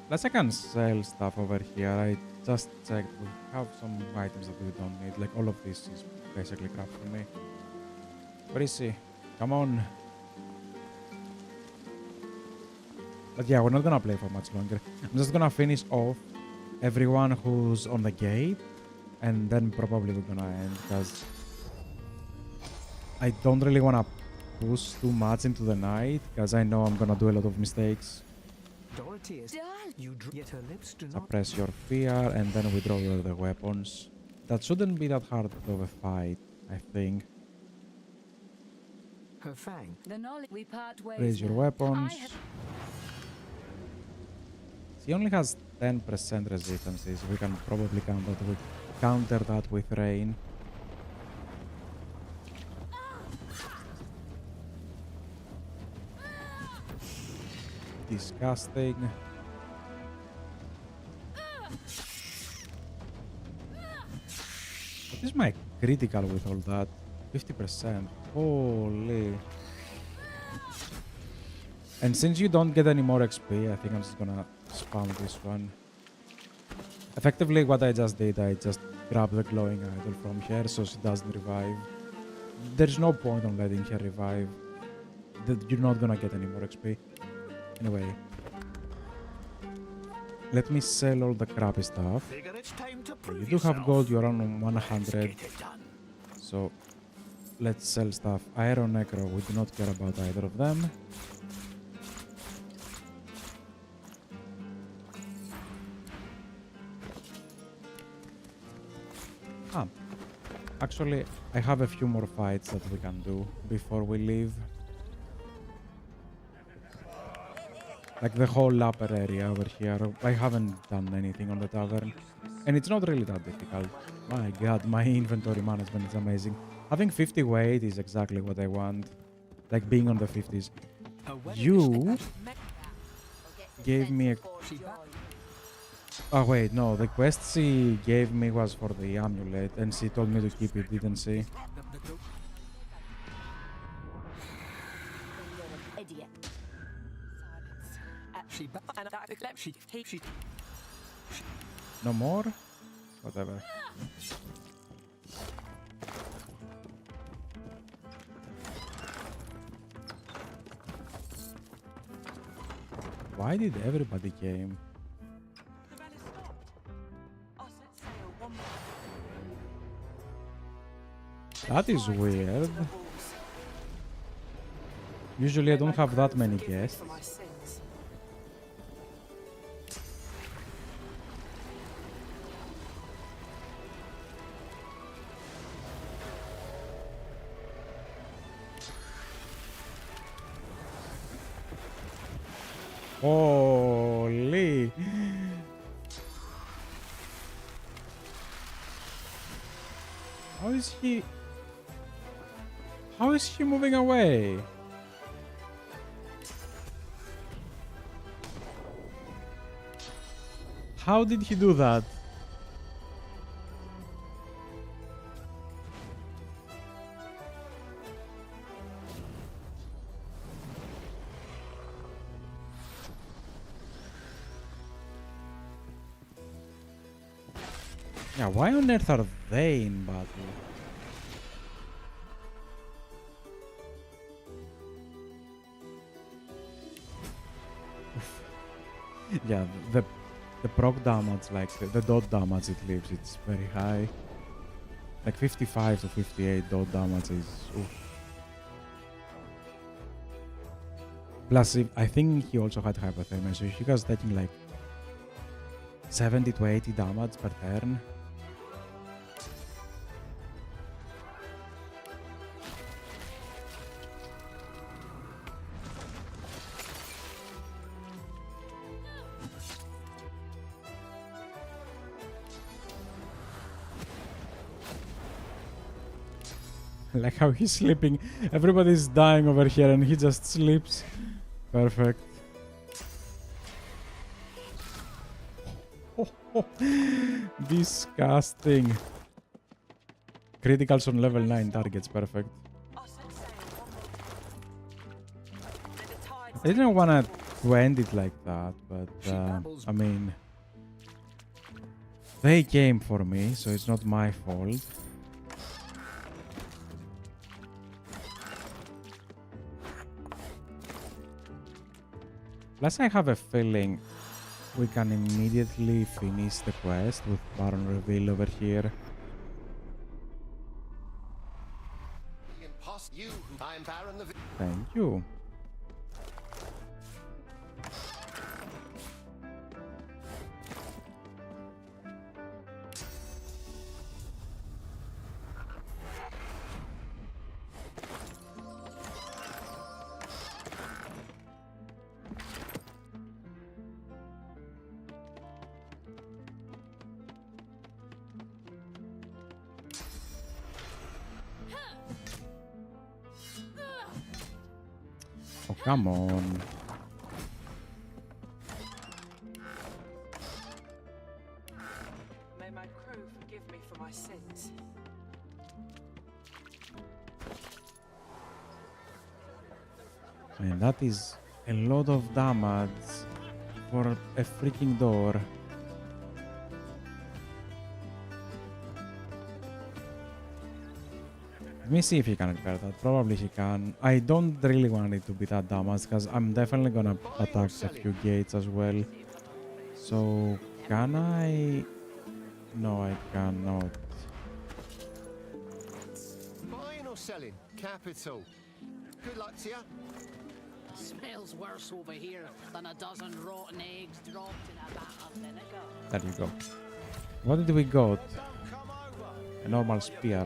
Plus I can sell stuff over here. I just checked. We have some items that we don't need. Like all of this is basically crap for me. Where is he? Come on. But yeah, we're not gonna play for much longer. I'm just gonna finish off everyone who's on the gate. And then probably we're gonna end because I don't really wanna push too much into the night because I know I'm gonna do a lot of mistakes. Yet her lips do not... Suppress your fear and then withdraw the weapons. That shouldn't be that hard of a fight, I think. Her fang. The knowledge we part ways. Raise your weapons. She only has 10% resistances. We can probably counter that with rain. Disgusting. What is my critical with all that? 50%. Holy. And since you don't get any more XP, I think I'm just gonna spam this one. Effectively, what I just did, I just grabbed the glowing idol from her so she doesn't revive. There's no point on letting her revive. You're not gonna get any more XP. Anyway, let me sell all the crappy stuff. You do have gold, you're on 100. So, let's sell stuff. Iron Necro, we do not care about either of them. Actually, I have a few more fights that we can do before we leave. Like the whole upper area over here. I haven't done anything on the tavern. And it's not really that difficult. My god, my inventory management is amazing. Having 50 weight is exactly what I want. Like being on the 50s. You gave me a... Oh wait, no, the quest she gave me was for the amulet and she told me to keep it, didn't she? No more? Whatever. Why did everybody came? That is weird. Usually I don't have that many guests. Holy! How is he moving away? How did he do that? Yeah, why on earth are they in battle? Yeah, the proc damage, like the dot damage it leaves, it's very high. Like 55 to 58 dot damage is oof. Plus, I think he also had hypothermia, so he was taking like 70 to 80 damage per turn. Like how he's sleeping. Everybody's dying over here and he just sleeps. Perfect. Disgusting. Criticals on level 9 targets. Perfect. I didn't want to end it like that, but I mean, they came for me, so it's not my fault. Plus, I have a feeling we can immediately finish the quest with Baron Reveal over here. Thank you. Oh, come on. May my crew forgive me for my sins. And that is a lot of damage for a freaking door. Let me see if he can repair that. Probably he can. I don't really want it to be that damage because I'm definitely gonna attack a few gates as well. So can I? No, I cannot. Buying or selling? Capital. Good luck to you. Smells worse over here than a dozen rotten eggs dropped in a vat of vinegar. There you go. What did we got? A normal spear.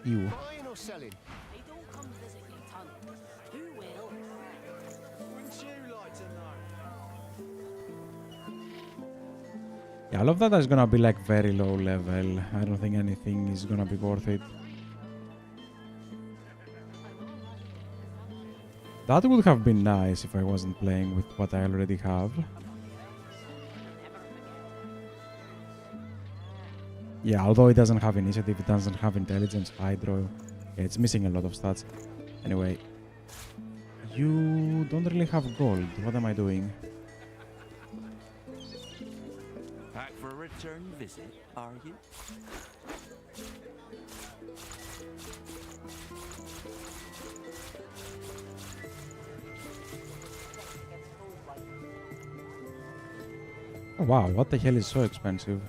Ew. Buying or selling? They don't come visit me, ton. Who will? Wouldn't you like to know? Yeah, all of that is gonna be like very low level. I don't think anything is gonna be worth it. That would have been nice if I wasn't playing with what I already have. Yeah, although it doesn't have initiative, it doesn't have intelligence, hydro. Yeah, it's missing a lot of stats. Anyway, you don't really have gold. What am I doing? Back for a return visit, are you? Oh wow, what the hell is so expensive?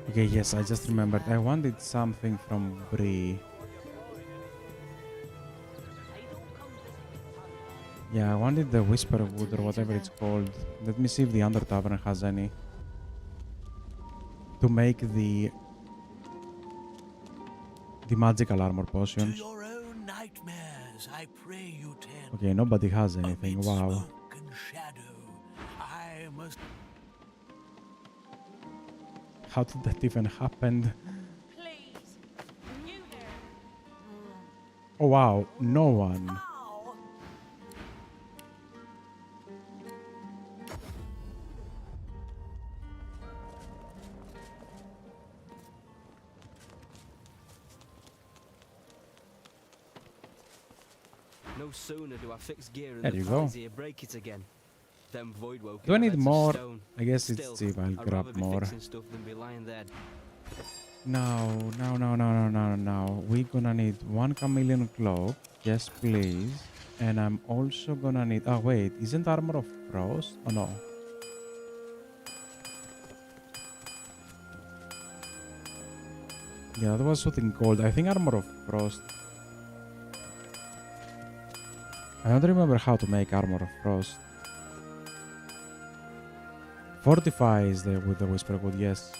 Okay, yes, I just remembered. I wanted something from Bree. Yeah, I wanted the Whisper Wood or whatever it's called. Let me see if the Under Tavern has any. To make the magical armor potions. To your own nightmares, I pray you tend. Okay, nobody has anything. Wow. Smoke and shadow, I must. How did that even happen? Please, you there? Oh wow, no one. No sooner do I fix gear and There the you go. pals here break it again. Them void woken Do I need heads of more? stone. I guess it's Still, cheap. I'll I'd rather grab be more. fixing stuff than be lying there. No. We're gonna need one chameleon cloak. Yes, please. And I'm also gonna need... Oh, wait. Isn't armor of frost? Oh, no. Yeah, that was something cold. I think armor of frost. I don't remember how to make armor of frost. Fortify is there with the whisper wood, yes.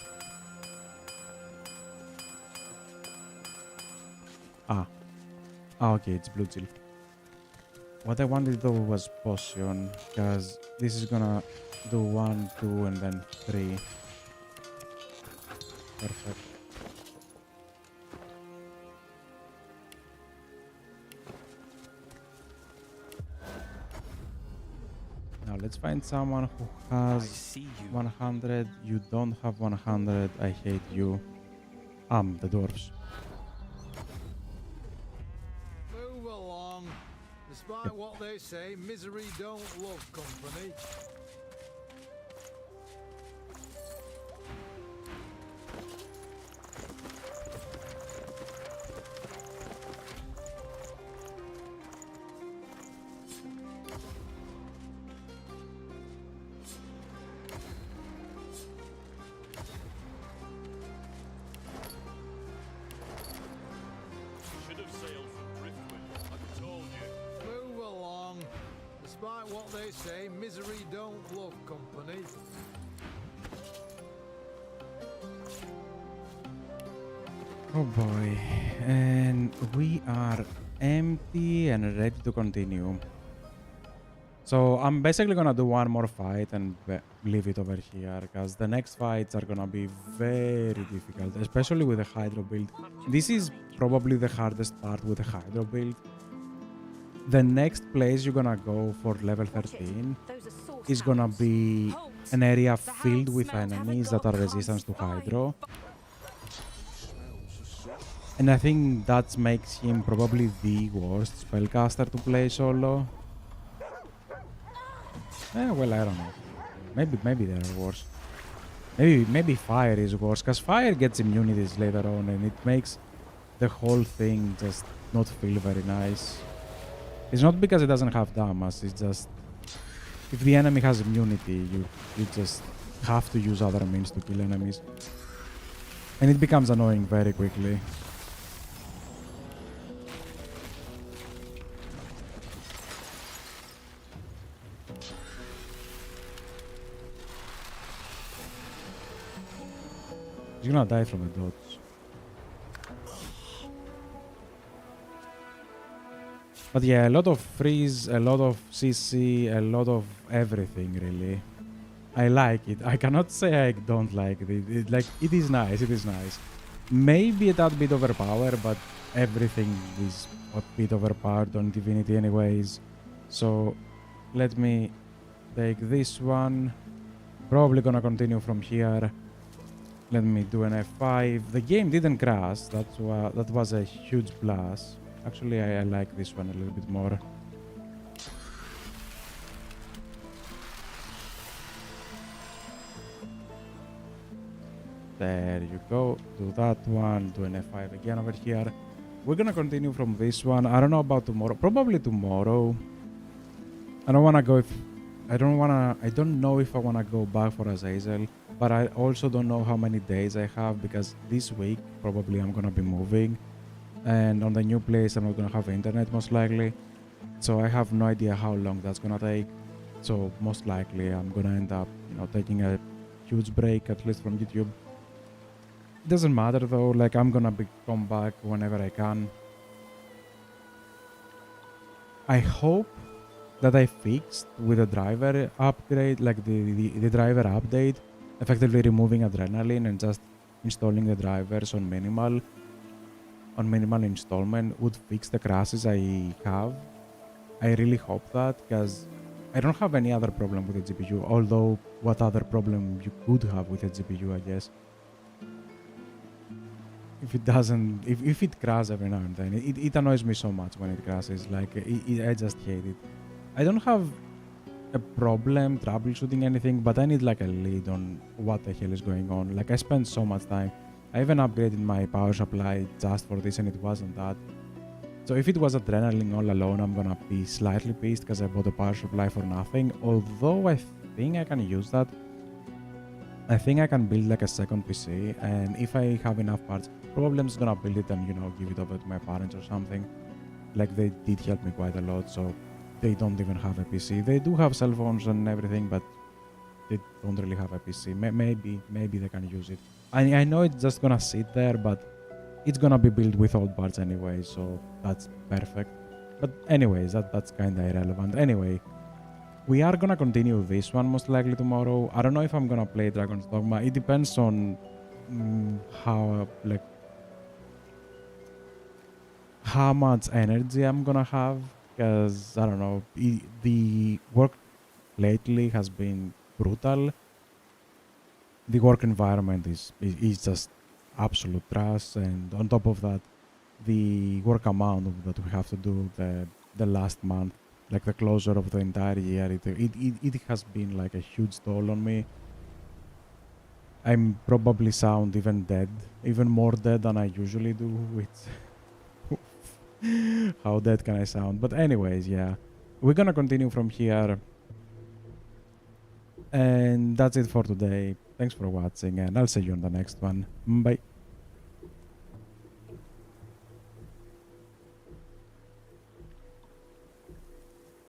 Ah, okay, it's blue chill. What I wanted though was potion, because this is gonna do 1, 2, and then 3. Perfect. Now let's find someone who has 100. You don't have 100. I hate you. The dwarves. Move along. Despite what they say, misery don't love company. Should have sailed from Driftwood. I told you. Move along. Despite what they say, misery don't love company. Oh boy. And we are empty and ready to continue. So I'm basically gonna do one more fight and leave it over here, because the next fights are gonna be very difficult, especially with the Hydro build. This is probably the hardest part with the Hydro build. The next place you're gonna go for level 13 is gonna be an area filled with enemies that are resistant to Hydro. And I think that makes him probably the worst spellcaster to play solo. Well, I don't know. Maybe there are worse. Maybe fire is worse, because fire gets immunities later on, and it makes the whole thing just not feel very nice. It's not because it doesn't have damage. It's just if the enemy has immunity, you just have to use other means to kill enemies, and it becomes annoying very quickly. He's gonna die from the dots. But yeah, a lot of freeze, a lot of CC, a lot of everything really. I like it. I cannot say I don't like it. It is nice, it is nice. Maybe a tad bit overpowered, but everything is a bit overpowered on Divinity anyways. So let me take this one. Probably gonna continue from here. Let me do an F5. The game didn't crash. That was a huge plus. Actually, I like this one a little bit more. There you go. Do that one. Do an F5 again over here. We're gonna continue from this one. I don't know about tomorrow. Probably tomorrow. I don't wanna go if... I don't know if I wanna go back for Azazel. But I also don't know how many days I have, because this week probably I'm gonna be moving, and on the new place I'm not gonna have internet most likely, so I have no idea how long that's gonna take. So most likely I'm gonna end up, taking a huge break, at least from YouTube. It doesn't matter though, like I'm gonna come back whenever I can. I hope that I fixed with the driver upgrade, like the driver update, effectively removing adrenaline and just installing the drivers on minimal installment would fix the crashes I have. I really hope that, because I don't have any other problem with the GPU, although what other problem you could have with a GPU, I guess. if it doesn't, if it crashes every now and then, it annoys me so much when it crashes. Like, I just hate it. I don't have a problem troubleshooting anything, but I need like a lead on what the hell is going on. Like, I spent so much time. I even upgraded my power supply just for this, and it wasn't that. So if it was adrenaline all alone, I'm gonna be slightly pissed because I bought a power supply for nothing. Although I think I can use that. I think I can build like a second PC, and if I have enough parts, probably I'm just gonna build it and, you know, give it over to my parents or something. Like, they did help me quite a lot, so they don't even have a PC. They do have cell phones and everything, but they don't really have a PC. Maybe they can use it. I know it's just gonna sit there, but it's gonna be built with old parts anyway, so that's perfect. But anyways, that's kinda irrelevant. Anyway, we are gonna continue this one most likely tomorrow. I don't know if I'm gonna play Dragon's Dogma. It depends on how much energy I'm gonna have, because I don't know, the work lately has been brutal. The work environment is just absolute trash, and on top of that, the work amount that we have to do the last month, like the closure of the entire year, it has been like a huge toll on me. I'm probably sound even more dead than I usually do, which how dead can I sound? But anyways, yeah, we're gonna continue from here, and that's it for today. Thanks for watching, and I'll see you on the next one. Bye.